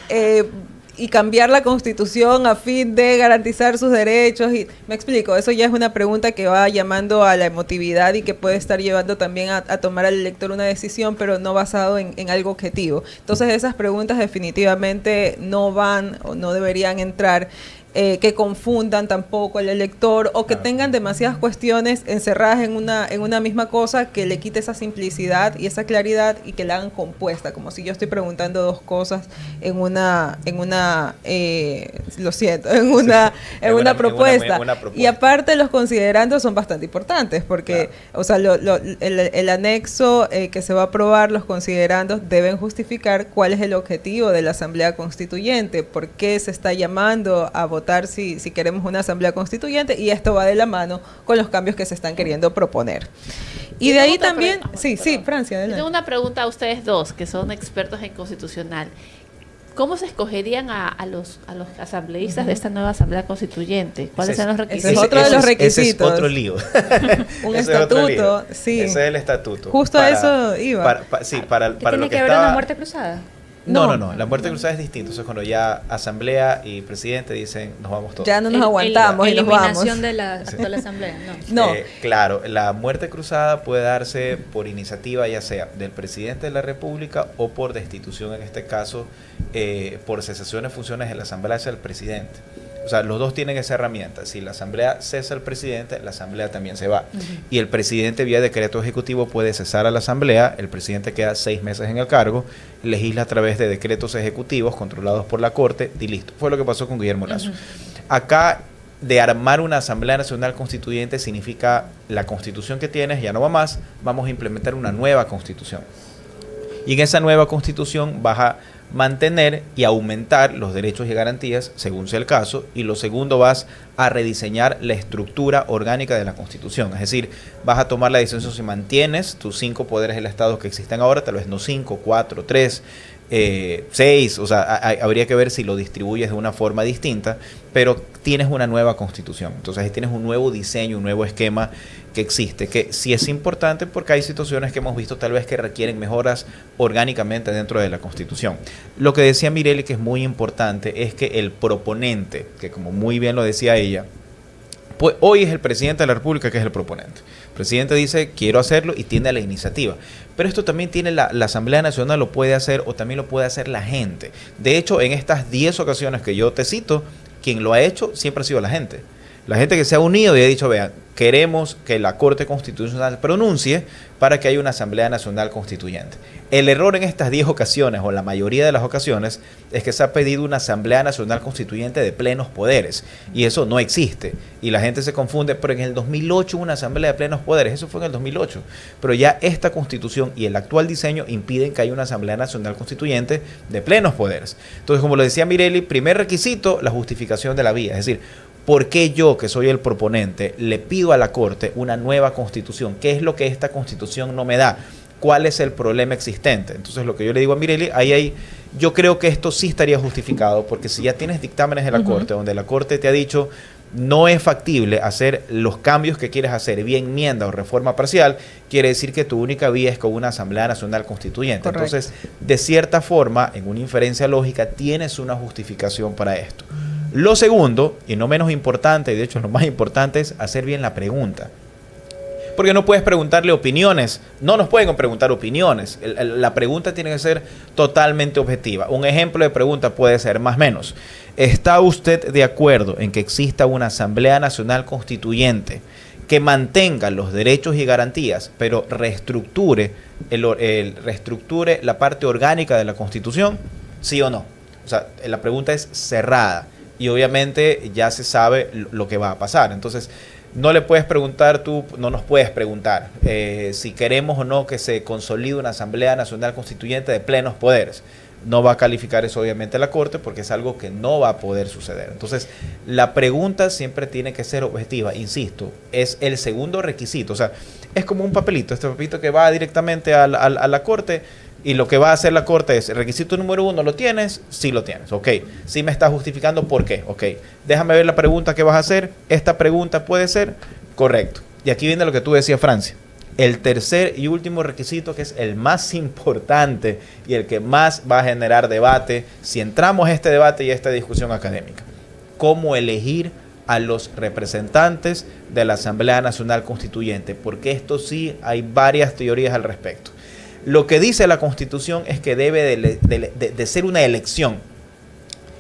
y cambiar la Constitución a fin de garantizar sus derechos? Y me explico, eso ya es una pregunta que va llamando a la emotividad y que puede estar llevando también a tomar al elector una decisión, pero no basado en algo objetivo. Entonces esas preguntas definitivamente no van o no deberían entrar, que confundan tampoco al elector o que tengan demasiadas cuestiones encerradas en una misma cosa, que le quite esa simplicidad y esa claridad y que la hagan compuesta, como si yo estoy preguntando dos cosas en una propuesta. Y aparte los considerandos son bastante importantes porque, o sea, el anexo que se va a aprobar, los considerandos deben justificar cuál es el objetivo de la Asamblea Constituyente, por qué se está llamando a votar si queremos una asamblea constituyente, y esto va de la mano con los cambios que se están queriendo proponer. Y de ahí también, Francia, adelante. Tengo una pregunta a ustedes dos, que son expertos en constitucional. ¿Cómo se escogerían a los asambleístas de esta nueva asamblea constituente? ¿Cuáles son los requisitos? Ese es otro de los requisitos. Ese es otro lío. Un estatuto, sí. Ese es el estatuto. Justo a eso iba. ¿Tiene lo que ver una muerte cruzada? No. La muerte cruzada es distinto. Eso es cuando ya asamblea y presidente dicen nos vamos todos. Ya no nos aguantamos y nos vamos. Eliminación de la actual asamblea, no. Claro, la muerte cruzada puede darse por iniciativa ya sea del presidente de la República o por destitución, en este caso, por cesación de funciones de la asamblea hacia el presidente. O sea, los dos tienen esa herramienta. Si la asamblea cesa al presidente, la asamblea también se va. Y el presidente vía decreto ejecutivo puede cesar a la asamblea, el presidente queda 6 meses en el cargo, legisla a través de decretos ejecutivos controlados por la Corte y listo. Fue lo que pasó con Guillermo Lasso. Acá, de armar una Asamblea Nacional Constituyente significa la Constitución que tienes ya no va más, vamos a implementar una nueva Constitución. Y en esa nueva Constitución vas a mantener y aumentar los derechos y garantías según sea el caso, y lo segundo, vas a rediseñar la estructura orgánica de la Constitución, es decir, vas a tomar la decisión si mantienes tus 5 poderes del Estado que existen ahora, tal vez no 5, 4, 3, 6, o sea, habría que ver si lo distribuyes de una forma distinta, pero tienes una nueva Constitución, entonces ahí tienes un nuevo diseño, un nuevo esquema que existe, que sí es importante porque hay situaciones que hemos visto tal vez que requieren mejoras orgánicamente dentro de la Constitución. Lo que decía Mireli, que es muy importante, es que el proponente, que como muy bien lo decía ella, pues hoy es el presidente de la República que es el proponente. El presidente dice, quiero hacerlo, y tiene la iniciativa. Pero esto también tiene la Asamblea Nacional, lo puede hacer, o también lo puede hacer la gente. De hecho, en estas 10 ocasiones que yo te cito, quien lo ha hecho siempre ha sido la gente. La gente que se ha unido y ha dicho, vean, queremos que la Corte Constitucional pronuncie para que haya una Asamblea Nacional Constituyente. El error en estas 10 ocasiones, o la mayoría de las ocasiones, es que se ha pedido una Asamblea Nacional Constituyente de plenos poderes, y eso no existe. Y la gente se confunde, pero en el 2008 hubo una Asamblea de plenos poderes, eso fue en el 2008. Pero ya esta Constitución y el actual diseño impiden que haya una Asamblea Nacional Constituyente de plenos poderes. Entonces, como lo decía Mireli, primer requisito, la justificación de la vía, es decir, ¿por qué yo, que soy el proponente, le pido a la Corte una nueva Constitución? ¿Qué es lo que esta Constitución no me da? ¿Cuál es el problema existente? Entonces, lo que yo le digo a Mireli, yo creo que esto sí estaría justificado, porque si ya tienes dictámenes de la Corte, donde la Corte te ha dicho no es factible hacer los cambios que quieres hacer, vía enmienda o reforma parcial, quiere decir que tu única vía es con una Asamblea Nacional Constituyente. Correcto. Entonces, de cierta forma, en una inferencia lógica, tienes una justificación para esto. Lo segundo, y no menos importante, y de hecho lo más importante, es hacer bien la pregunta. Porque no puedes preguntarle opiniones, no nos pueden preguntar opiniones. La pregunta tiene que ser totalmente objetiva. Un ejemplo de pregunta puede ser más o menos: ¿está usted de acuerdo en que exista una Asamblea Nacional Constituyente que mantenga los derechos y garantías, pero reestructure la parte orgánica de la Constitución? ¿Sí o no? O sea, la pregunta es cerrada. Y obviamente ya se sabe lo que va a pasar. Entonces, no le puedes preguntar no nos puedes preguntar si queremos o no que se consolide una Asamblea Nacional Constituyente de plenos poderes. No va a calificar eso obviamente la Corte, porque es algo que no va a poder suceder. Entonces, la pregunta siempre tiene que ser objetiva. Insisto, es el segundo requisito. O sea, es como un papelito. Este papelito que va directamente a la Corte Y lo que va a hacer la Corte es, el requisito número 1, ¿lo tienes? Sí lo tienes, ok. Sí me está justificando por qué, ok. Déjame ver la pregunta que vas a hacer. Esta pregunta puede ser correcto. Y aquí viene lo que tú decías, Francia. El tercer y último requisito, que es el más importante y el que más va a generar debate, si entramos a este debate y a esta discusión académica. ¿Cómo elegir a los representantes de la Asamblea Nacional Constituyente? Porque esto sí hay varias teorías al respecto. Lo que dice la Constitución es que debe de ser una elección.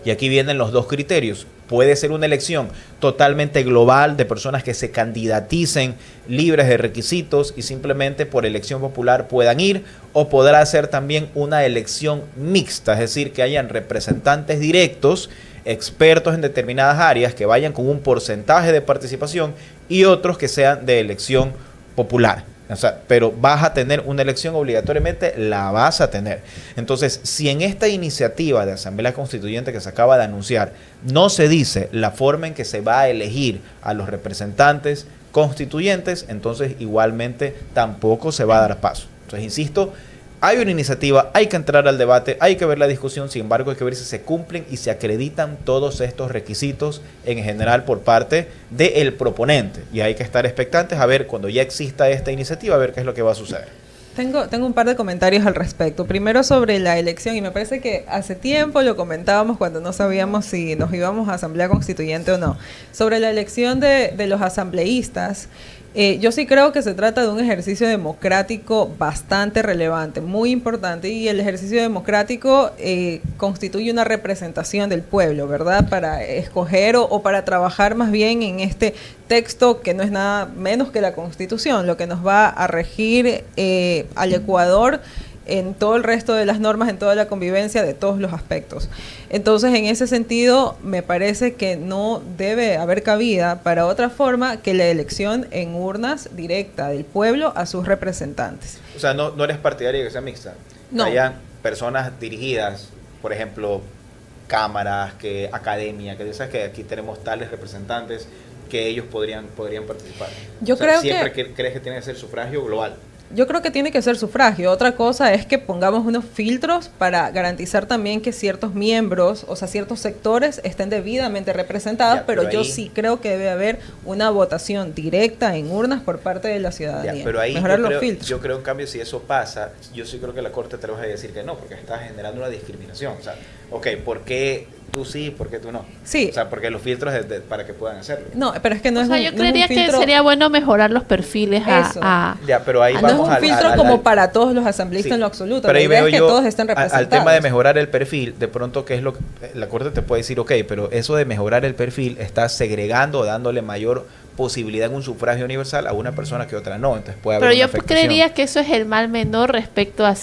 Y aquí vienen los dos criterios. Puede ser una elección totalmente global de personas que se candidaticen libres de requisitos y simplemente por elección popular puedan ir, o podrá ser también una elección mixta, es decir, que hayan representantes directos, expertos en determinadas áreas que vayan con un porcentaje de participación y otros que sean de elección popular. O sea, pero vas a tener una elección obligatoriamente, la vas a tener. Entonces, si en esta iniciativa de Asamblea Constituyente que se acaba de anunciar no se dice la forma en que se va a elegir a los representantes constituyentes, entonces igualmente tampoco se va a dar paso. Entonces, insisto, hay una iniciativa, hay que entrar al debate, hay que ver la discusión, sin embargo hay que ver si se cumplen y se acreditan todos estos requisitos en general por parte del proponente. Y hay que estar expectantes a ver cuando ya exista esta iniciativa, a ver qué es lo que va a suceder. Tengo un par de comentarios al respecto. Primero sobre la elección, y me parece que hace tiempo lo comentábamos cuando no sabíamos si nos íbamos a Asamblea Constituyente o no. Sobre la elección de los asambleístas, yo sí creo que se trata de un ejercicio democrático bastante relevante, muy importante, y el ejercicio democrático constituye una representación del pueblo, ¿verdad? Para escoger o para trabajar más bien en este texto que no es nada menos que la Constitución, lo que nos va a regir al Ecuador en todo el resto de las normas, en toda la convivencia de todos los aspectos. Entonces, en ese sentido, me parece que no debe haber cabida para otra forma que la elección en urnas directa del pueblo a sus representantes. O sea, no eres partidaria de que sea mixta. No. Hayan personas dirigidas, por ejemplo, cámaras, academia, que sabes que aquí tenemos tales representantes que ellos podrían participar. Yo creo siempre crees que tiene que ser sufragio global. Yo creo que tiene que ser sufragio. Otra cosa es que pongamos unos filtros para garantizar también que ciertos miembros, o sea, ciertos sectores estén debidamente representados, pero yo sí creo que debe haber una votación directa en urnas por parte de la ciudadanía. Pero ahí mejorar los filtros. Yo creo, en cambio, si eso pasa, yo sí creo que la Corte te lo va a decir que no, porque estás generando una discriminación. O sea, ok, ¿por qué tú sí, por qué tú no? Sí. O sea, porque los filtros para que puedan hacerlo. No, pero es que no es un filtro. Yo creería que sería bueno mejorar los perfiles pero ahí no es un filtro como para todos los asambleístas en lo absoluto. Pero ahí veo que todos estén representados. Al tema de mejorar el perfil, de pronto, ¿qué es lo que la Corte te puede decir? Ok, pero eso de mejorar el perfil está segregando o dándole mayor posibilidad en un sufragio universal a una persona que otra no, entonces puede haber una afectación. Pero yo creería que eso es el mal menor respecto a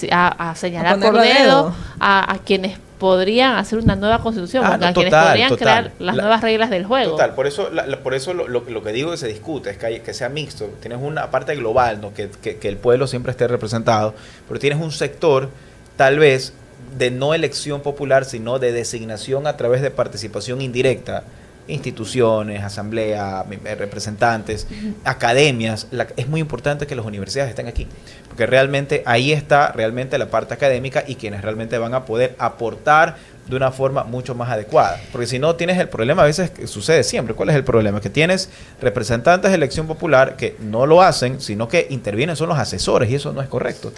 señalar por dedo a quienes podrían hacer una nueva constitución, a quienes podrían crear las nuevas reglas del juego. Total, por eso lo que digo que se discute es que sea mixto. Tienes una parte global, ¿no? que el pueblo siempre esté representado, pero tienes un sector tal vez de no elección popular, sino de designación a través de participación indirecta, instituciones, asamblea, representantes, academias. Es muy importante que las universidades estén aquí, porque realmente ahí está realmente la parte académica y quienes realmente van a poder aportar de una forma mucho más adecuada, porque si no tienes el problema, a veces que sucede siempre. ¿Cuál es el problema? Que tienes representantes de elección popular que no lo hacen, sino que intervienen, son los asesores, y eso no es correcto.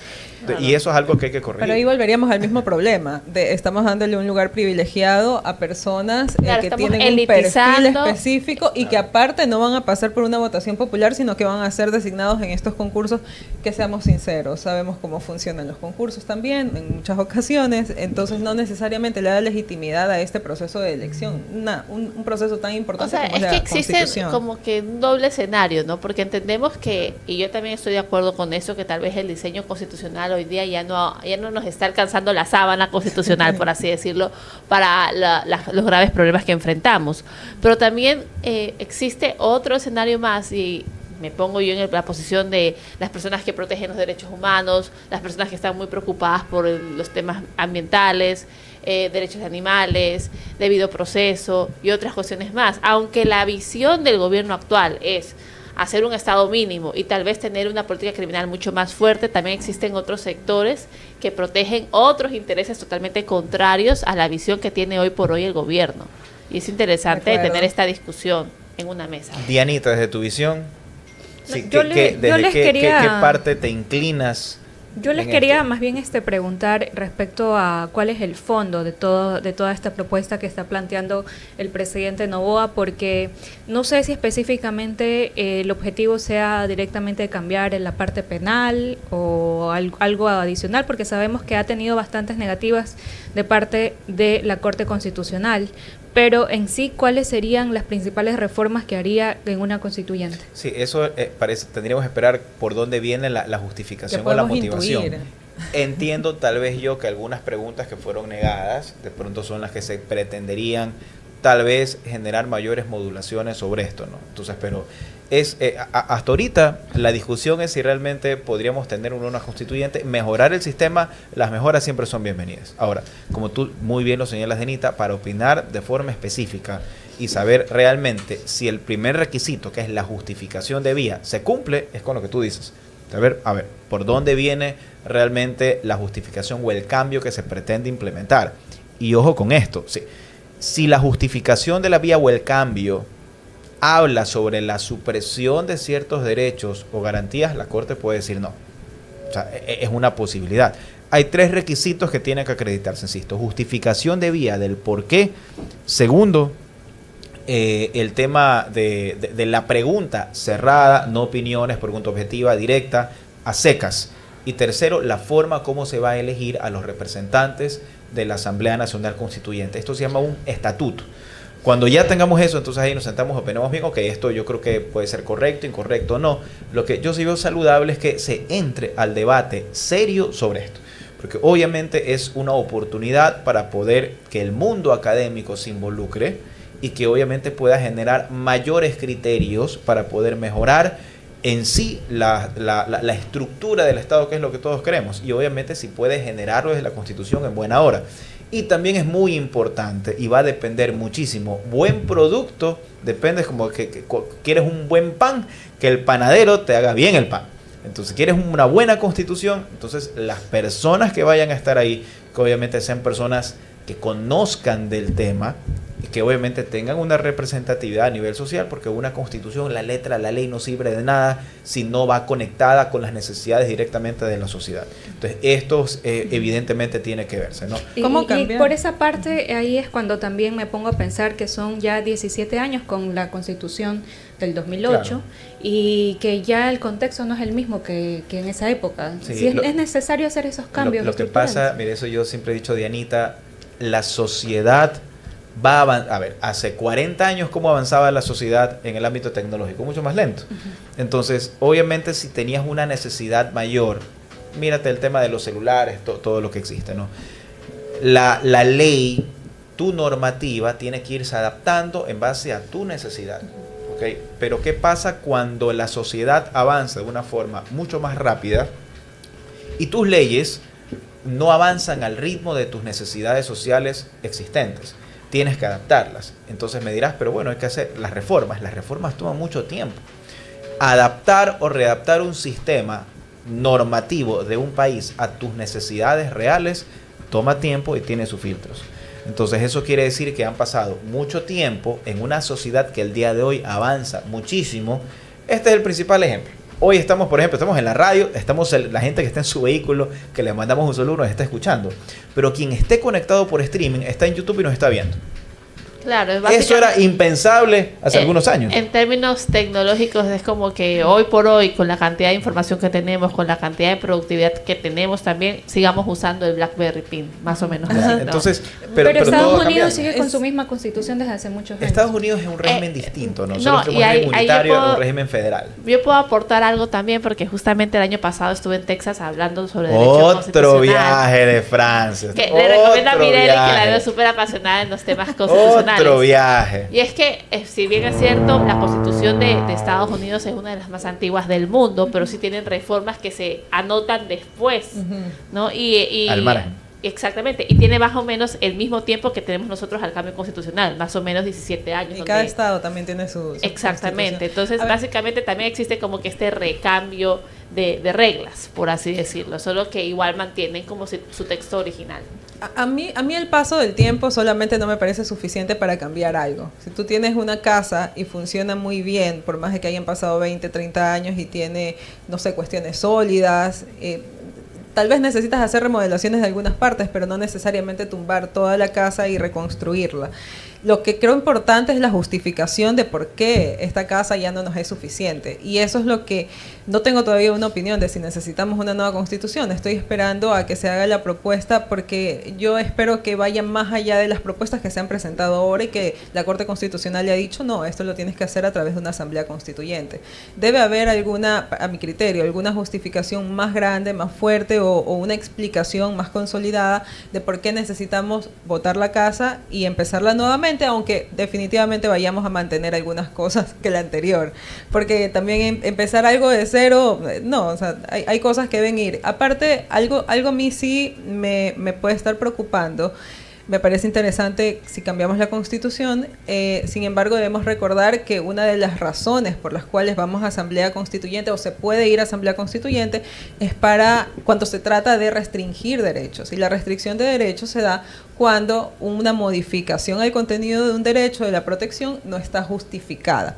Y eso es algo que hay que corregir. Pero ahí volveríamos al mismo problema, estamos dándole un lugar privilegiado a personas que tienen un perfil específico y que aparte no van a pasar por una votación popular, sino que van a ser designados en estos concursos, que seamos sinceros, sabemos cómo funcionan los concursos también en muchas ocasiones, entonces no necesariamente le da legitimidad a este proceso de elección, un proceso tan importante como es la Constitución. Es que existe como que un doble escenario, ¿no? Porque entendemos que, y yo también estoy de acuerdo con eso, que tal vez el diseño constitucional hoy día ya no nos está alcanzando la sábana constitucional, por así decirlo, para los graves problemas que enfrentamos. Pero también existe otro escenario más, y me pongo yo en la posición de las personas que protegen los derechos humanos, las personas que están muy preocupadas por los temas ambientales, derechos de animales, debido proceso y otras cuestiones más. Aunque la visión del gobierno actual es hacer un estado mínimo y tal vez tener una política criminal mucho más fuerte. También existen otros sectores que protegen otros intereses totalmente contrarios a la visión que tiene hoy por hoy el gobierno. Y es interesante tener esta discusión en una mesa. Dianita, desde tu visión, sí, Yo les quería- ¿qué parte te inclinas? Yo les en quería esto? más bien preguntar respecto a cuál es el fondo de toda esta propuesta que está planteando el presidente Noboa, porque no sé si específicamente el objetivo sea directamente cambiar en la parte penal o algo adicional, porque sabemos que ha tenido bastantes negativas de parte de la Corte Constitucional, pero en sí, ¿cuáles serían las principales reformas que haría en una constituyente? Sí, eso tendríamos que esperar por dónde viene la justificación Que o la podemos motivación. intuir. Entiendo tal vez yo que algunas preguntas que fueron negadas, de pronto son las que se pretenderían tal vez generar mayores modulaciones sobre esto, ¿no? Entonces, pero hasta ahorita la discusión es si realmente podríamos tener una constituyente, mejorar el sistema. Las mejoras siempre son bienvenidas. Ahora, como tú muy bien lo señalas, Denita, para opinar de forma específica y saber realmente si el primer requisito, que es la justificación de vía, se cumple, es con lo que tú dices. A ver, ¿por dónde viene realmente la justificación o el cambio que se pretende implementar? Y ojo con esto, sí. Si la justificación de la vía o el cambio habla sobre la supresión de ciertos derechos o garantías, la Corte puede decir no. O sea, es una posibilidad. Hay 3 requisitos que tienen que acreditarse, insisto. Justificación de vía del por qué. Segundo, el tema de la pregunta cerrada, no opiniones, pregunta objetiva, directa, a secas. Y tercero, la forma como se va a elegir a los representantes de la Asamblea Nacional Constituyente. Esto se llama un estatuto. Cuando ya tengamos eso, entonces ahí nos sentamos, opinamos bien, ok, esto yo creo que puede ser correcto, incorrecto, no. Lo que yo sí veo saludable es que se entre al debate serio sobre esto. Porque obviamente es una oportunidad para poder que el mundo académico se involucre y que obviamente pueda generar mayores criterios para poder mejorar en sí la estructura del Estado, que es lo que todos queremos. Y obviamente si puede generarlo desde la Constitución en buena hora. Y también es muy importante y va a depender muchísimo. Buen producto depende, como que quieres un buen pan, que el panadero te haga bien el pan. Entonces, quieres una buena constitución, entonces las personas que vayan a estar ahí, que obviamente sean personas que conozcan del tema y que obviamente tengan una representatividad a nivel social, porque una constitución, la letra, la ley no sirve de nada si no va conectada con las necesidades directamente de la sociedad. Entonces, esto evidentemente tiene que verse, ¿no? Y por esa parte, ahí es cuando también me pongo a pensar que son ya 17 años con la Constitución del 2008, claro, y que ya el contexto no es el mismo que en esa época. Sí, sí, es necesario hacer esos cambios. Lo que pasa, mire, eso yo siempre he dicho, Dianita, la sociedad va a avanzar. A ver, hace 40 años, ¿cómo avanzaba la sociedad en el ámbito tecnológico? Mucho más lento. Entonces, obviamente, si tenías una necesidad mayor, mírate el tema de los celulares, todo lo que existe, ¿no? La ley, tu normativa, tiene que irse adaptando en base a tu necesidad. ¿Okay? Pero ¿qué pasa cuando la sociedad avanza de una forma mucho más rápida y tus leyes no avanzan al ritmo de tus necesidades sociales existentes? Tienes que adaptarlas. Entonces me dirás, pero bueno, hay que hacer las reformas. Las reformas toman mucho tiempo. Adaptar o readaptar un sistema normativo de un país a tus necesidades reales toma tiempo y tiene sus filtros. Entonces eso quiere decir que han pasado mucho tiempo en una sociedad que el día de hoy avanza muchísimo. Este es el principal ejemplo. Hoy estamos, por ejemplo, estamos en la radio, la gente que está en su vehículo, que le mandamos un saludo, nos está escuchando. Pero quien esté conectado por streaming está en YouTube y nos está viendo. Claro, eso era impensable hace algunos años. En términos tecnológicos es como que hoy por hoy, con la cantidad de información que tenemos, con la cantidad de productividad que tenemos también, sigamos usando el BlackBerry Pin, más o menos. ¿No? Entonces, pero Estados Unidos sigue con su misma constitución desde hace muchos años. Estados Unidos es un régimen distinto, ¿no? Nosotros tenemos un régimen unitario, un régimen federal. Yo puedo aportar algo también, porque justamente el año pasado estuve en Texas hablando sobre derecho constitucional. Otro viaje de Francia. Que le recomiendo a Mirelle, que la veo súper apasionada en los temas constitucionales. Otro viaje. Y es que, si bien es cierto, la Constitución de Estados Unidos es una de las más antiguas del mundo, pero sí tienen reformas que se anotan después, ¿no? Al margen. Exactamente, y tiene más o menos el mismo tiempo que tenemos nosotros al cambio constitucional, más o menos 17 años. Y cada estado también tiene su exactamente, entonces básicamente también existe como que este recambio de reglas, por así decirlo, solo que igual mantienen como su texto original. A mí el paso del tiempo solamente no me parece suficiente para cambiar algo. Si tú tienes una casa y funciona muy bien, por más de que hayan pasado 20, 30 años y tiene, no sé, cuestiones sólidas, tal vez necesitas hacer remodelaciones de algunas partes, pero no necesariamente tumbar toda la casa y reconstruirla. Lo que creo importante es la justificación de por qué esta casa ya no nos es suficiente. Y eso es lo que no tengo todavía una opinión de si necesitamos una nueva constitución. Estoy esperando a que se haga la propuesta porque yo espero que vaya más allá de las propuestas que se han presentado ahora y que la Corte Constitucional le ha dicho, no, esto lo tienes que hacer a través de una asamblea constituyente. Debe haber alguna, a mi criterio, alguna justificación más grande, más fuerte o una explicación más consolidada de por qué necesitamos votar la casa y empezarla nuevamente, aunque definitivamente vayamos a mantener algunas cosas que la anterior, porque también empezar algo de cero, no, o sea, hay cosas que deben ir. Aparte, algo a mí sí me puede estar preocupando. Me parece interesante si cambiamos la Constitución, sin embargo debemos recordar que una de las razones por las cuales vamos a Asamblea Constituyente o se puede ir a Asamblea Constituyente es para cuando se trata de restringir derechos, y la restricción de derechos se da cuando una modificación al contenido de un derecho de la protección no está justificada.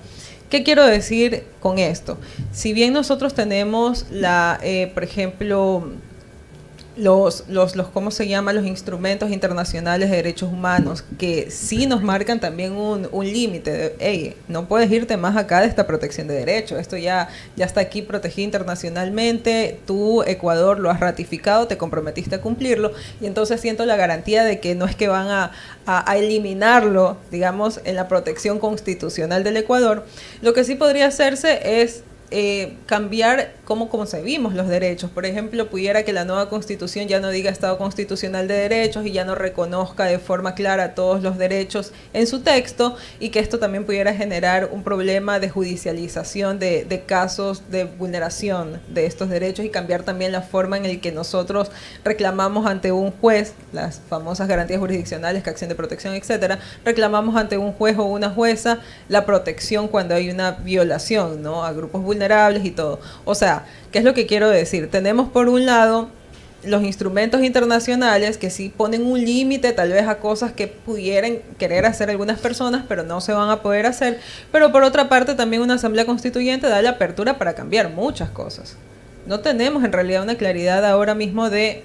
¿Qué quiero decir con esto? Si bien nosotros tenemos por ejemplo, ¿cómo se llama? Los instrumentos internacionales de derechos humanos que sí nos marcan también un límite de, hey, no puedes irte más acá de esta protección de derechos, esto ya está aquí protegido internacionalmente, tú, Ecuador, lo has ratificado, te comprometiste a cumplirlo, y entonces siento la garantía de que no es que van a eliminarlo, digamos, en la protección constitucional del Ecuador. Lo que sí podría hacerse es cambiar cómo concebimos los derechos. Por ejemplo, pudiera que la nueva Constitución ya no diga Estado Constitucional de Derechos y ya no reconozca de forma clara todos los derechos en su texto, y que esto también pudiera generar un problema de judicialización de casos de vulneración de estos derechos, y cambiar también la forma en la que nosotros reclamamos ante un juez, las famosas garantías jurisdiccionales, que acción de protección, etcétera, reclamamos ante un juez o una jueza la protección cuando hay una violación, ¿no?, a grupos vulnerables y todo. O sea, ¿qué es lo que quiero decir? Tenemos por un lado los instrumentos internacionales que sí ponen un límite tal vez a cosas que pudieran querer hacer algunas personas, pero no se van a poder hacer. Pero por otra parte también una asamblea constituyente da la apertura para cambiar muchas cosas. No tenemos en realidad una claridad ahora mismo de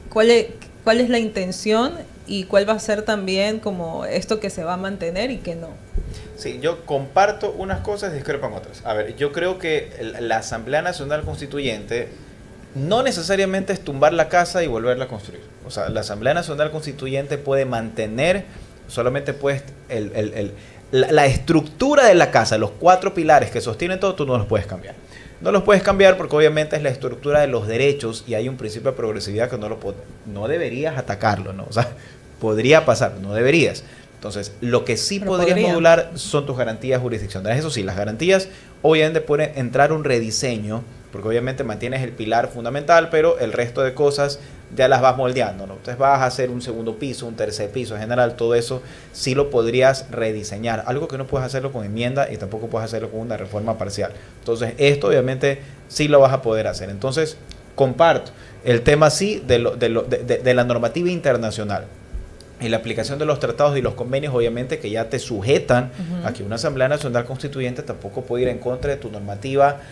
cuál es la intención y cuál va a ser también como esto que se va a mantener y que no. Sí, yo comparto unas cosas y discrepo en otras. A ver, yo creo que la Asamblea Nacional Constituyente no necesariamente es tumbar la casa y volverla a construir. O sea, la Asamblea Nacional Constituyente puede mantener solamente pues la estructura de la casa, los 4 pilares que sostienen todo, tú no los puedes cambiar. No los puedes cambiar porque obviamente es la estructura de los derechos y hay un principio de progresividad que no deberías atacarlo, ¿no? O sea, podría pasar, no deberías. Entonces, lo que sí podrías modular son tus garantías jurisdiccionales. Eso sí, las garantías obviamente pueden entrar un rediseño, porque obviamente mantienes el pilar fundamental, pero el resto de cosas ya las vas moldeando, ¿no? Entonces vas a hacer un segundo piso, un tercer piso, en general, todo eso sí lo podrías rediseñar. Algo que no puedes hacerlo con enmienda y tampoco puedes hacerlo con una reforma parcial. Entonces, esto obviamente sí lo vas a poder hacer. Entonces, comparto el tema sí de la normativa internacional. Y la aplicación de los tratados y los convenios, obviamente, que ya te sujetan a que una Asamblea Nacional Constituyente tampoco puede ir en contra de tu normativa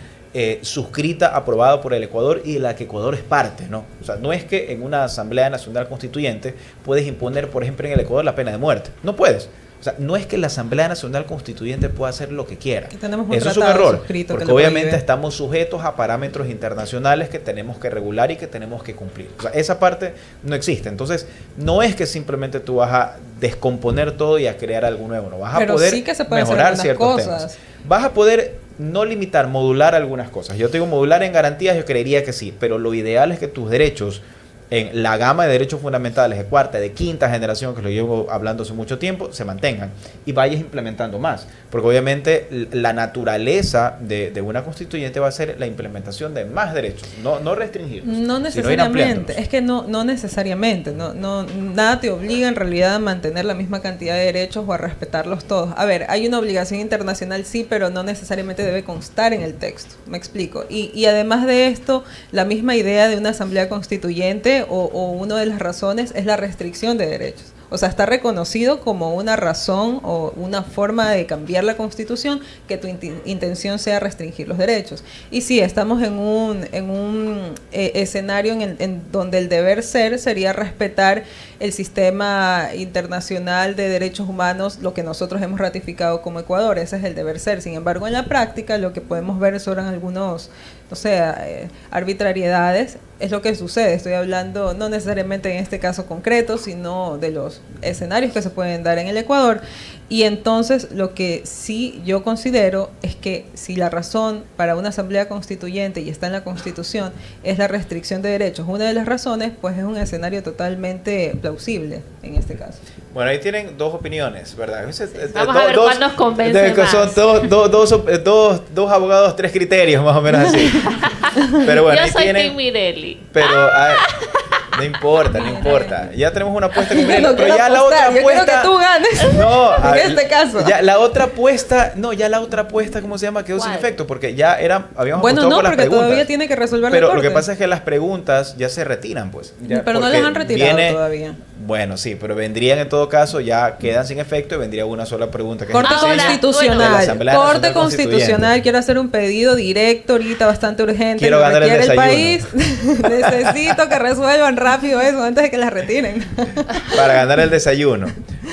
suscrita, aprobada por el Ecuador y de la que Ecuador es parte, ¿no? O sea, no es que en una Asamblea Nacional Constituyente puedes imponer, por ejemplo, en el Ecuador la pena de muerte. No puedes. O sea, no es que la Asamblea Nacional Constituyente pueda hacer lo que quiera. Eso es un error, porque obviamente estamos sujetos a parámetros internacionales que tenemos que regular y que tenemos que cumplir. O sea, esa parte no existe. Entonces, no es que simplemente tú vas a descomponer todo y a crear algo nuevo. No, vas a poder sí que se mejorar ciertos temas. Vas a poder no limitar, modular algunas cosas. Yo te digo modular en garantías, yo creería que sí, pero lo ideal es que tus derechos en la gama de derechos fundamentales de cuarta, de quinta generación, que lo llevo hablando hace mucho tiempo, se mantengan y vayas implementando más. Porque obviamente la naturaleza de una constituyente va a ser la implementación de más derechos, no restringirlos. No necesariamente, es que no necesariamente, nada te obliga en realidad a mantener la misma cantidad de derechos o a respetarlos todos. A ver, hay una obligación internacional, sí, pero no necesariamente debe constar en el texto, me explico. Y además de esto, la misma idea de una asamblea constituyente o una de las razones es la restricción de derechos. O sea, está reconocido como una razón o una forma de cambiar la Constitución que tu intención sea restringir los derechos. Y sí, estamos en un escenario en donde el deber ser sería respetar el sistema internacional de derechos humanos, lo que nosotros hemos ratificado como Ecuador. Ese es el deber ser. Sin embargo, en la práctica, lo que podemos ver son algunos, arbitrariedades. Es lo que sucede. Estoy hablando no necesariamente en este caso concreto, sino de los escenarios que se pueden dar en el Ecuador. Y entonces lo que sí yo considero es que si la razón para una asamblea constituyente, y está en la Constitución, es la restricción de derechos, una de las razones, pues es un escenario totalmente plausible en este caso. Bueno, ahí tienen dos opiniones, ¿verdad? Vamos a ver cuál nos convence más. Son dos abogados, 3 criterios, más o menos así. Pero bueno, yo soy Tim Mirelli. Pero no importa. Ya tenemos una apuesta con Mirelli, pero ya la otra apuesta. Yo quiero que tú ganes. No, en este caso. Ya la otra apuesta, ¿cómo se llama? Quedó sin efecto, porque ya habíamos apostado por las preguntas. Porque todavía tiene que resolver la Pero corte. lo que pasa es que las preguntas ya se retiran, pues. Pero no las han retirado todavía. Bueno, sí, pero vendrían en todo caso, ya quedan sin efecto y vendría una sola pregunta. Corte Constitucional. Quiero hacer un pedido directo ahorita, bastante urgente. Quiero ganar el desayuno. País. Necesito que resuelvan rápido eso antes de que las retiren. Para ganar el desayuno.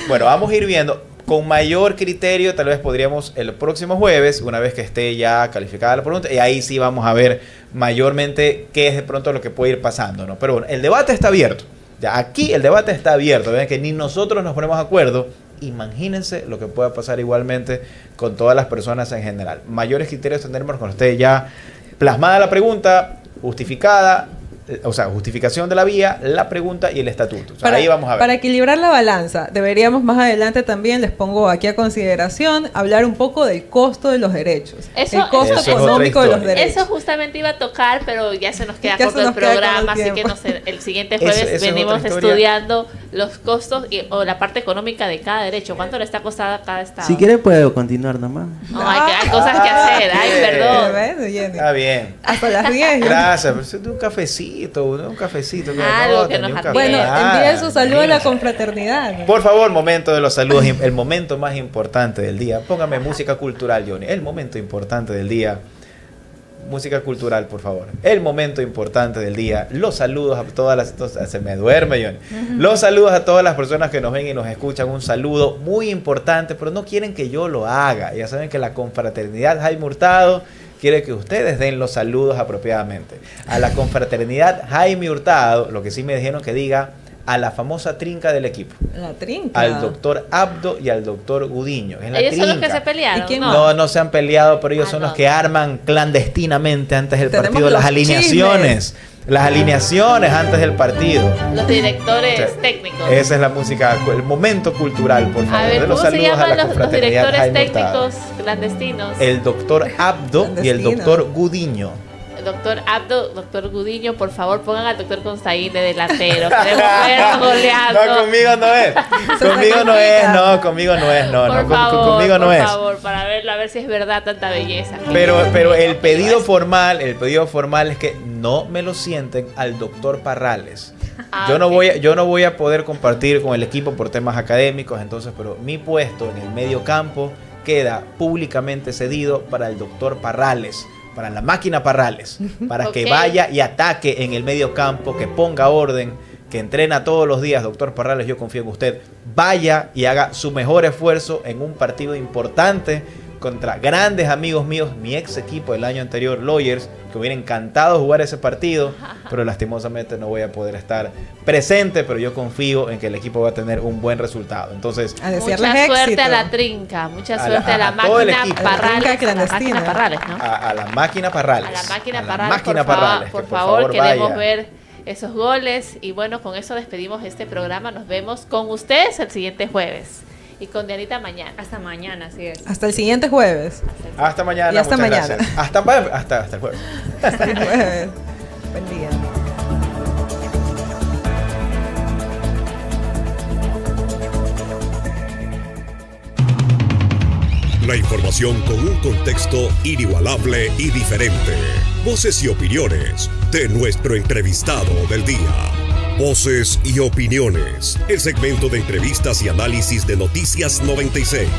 Bueno, vamos a ir viendo. Con mayor criterio, tal vez podríamos el próximo jueves, una vez que esté ya calificada la pregunta, y ahí sí vamos a ver mayormente qué es de pronto lo que puede ir pasando, ¿no? Pero bueno, el debate está abierto. Ya, aquí el debate está abierto. Ven que ni nosotros nos ponemos de acuerdo. Imagínense lo que pueda pasar igualmente con todas las personas en general. Mayores criterios tendremos con ustedes ya plasmada la pregunta, justificada, justificación de la vía, la pregunta y el estatuto. Ahí vamos a ver. Para equilibrar la balanza, deberíamos más adelante también, les pongo aquí a consideración, hablar un poco del costo de los derechos. El costo económico de los derechos. Eso justamente iba a tocar, pero ya se nos queda corto el programa, así que el siguiente jueves venimos estudiando los costos o la parte económica de cada derecho. ¿Cuánto le está costando a cada estado? Si quiere puedo continuar nomás. No, hay cosas que hacer. Perdón. Está bien. Hasta las 10. Gracias. Pero un cafecito. Bueno, envíen su saludo a la confraternidad. Por favor, momento de los saludos, el momento más importante del día. Póngame música cultural, Johnny. El momento importante del día. Música cultural, por favor. El momento importante del día. Los saludos a todas las... Se me duerme, Johnny. Los saludos a todas las personas que nos ven y nos escuchan. Un saludo muy importante, pero no quieren que yo lo haga. Ya saben que la confraternidad Jaime Hurtado quiere que ustedes den los saludos apropiadamente. A la confraternidad Jaime Hurtado, lo que sí me dijeron que diga, a la famosa trinca del equipo. La trinca. Al doctor Abdo y al doctor Gudiño. Es la ellos trinca. son los que se pelearon. No se han peleado, pero ellos son los que arman clandestinamente antes del partido las alineaciones. Las alineaciones antes del partido. Los directores técnicos. Esa es la música, el momento cultural, por favor. A ver, ¿cómo se llaman los directores técnicos clandestinos? El doctor Abdo y el doctor Gudiño. Doctor Abdo, doctor Gudiño, por favor pongan al doctor Constaín de delantero. Queremos verlo goleando. No, conmigo no es. Conmigo no es, conmigo no es. Por favor, para verlo, a ver si es verdad tanta belleza. Pero el pedido formal es que no me lo sienten al doctor Parrales. Yo no voy a poder compartir con el equipo por temas académicos, entonces, pero mi puesto en el medio campo queda públicamente cedido para el doctor Parrales. Para la máquina Parrales, para que vaya y ataque en el medio campo, que ponga orden, que entrena todos los días. Doctor Parrales, yo confío en usted. Vaya y haga su mejor esfuerzo en un partido importante contra grandes amigos míos, mi ex equipo del año anterior, Lawyers, que hubiera encantado jugar ese partido, pero lastimosamente no voy a poder estar presente, pero yo confío en que el equipo va a tener un buen resultado. Entonces, mucha suerte a la trinca, mucha suerte a la máquina Parrales, a la máquina Parrales, ¿no? A la máquina Parrales. A la máquina Parrales, por favor, queremos ver esos goles. Y bueno, con eso despedimos este programa. Nos vemos con ustedes el siguiente jueves. Y con Dianita mañana. Hasta mañana, así es. Hasta el siguiente jueves. Hasta mañana. Y hasta muchas mañana. gracias. Hasta el jueves. Hasta el jueves. Buen día. La información con un contexto inigualable y diferente. Voces y opiniones de nuestro entrevistado del día. Voces y opiniones. El segmento de entrevistas y análisis de Noticias 96.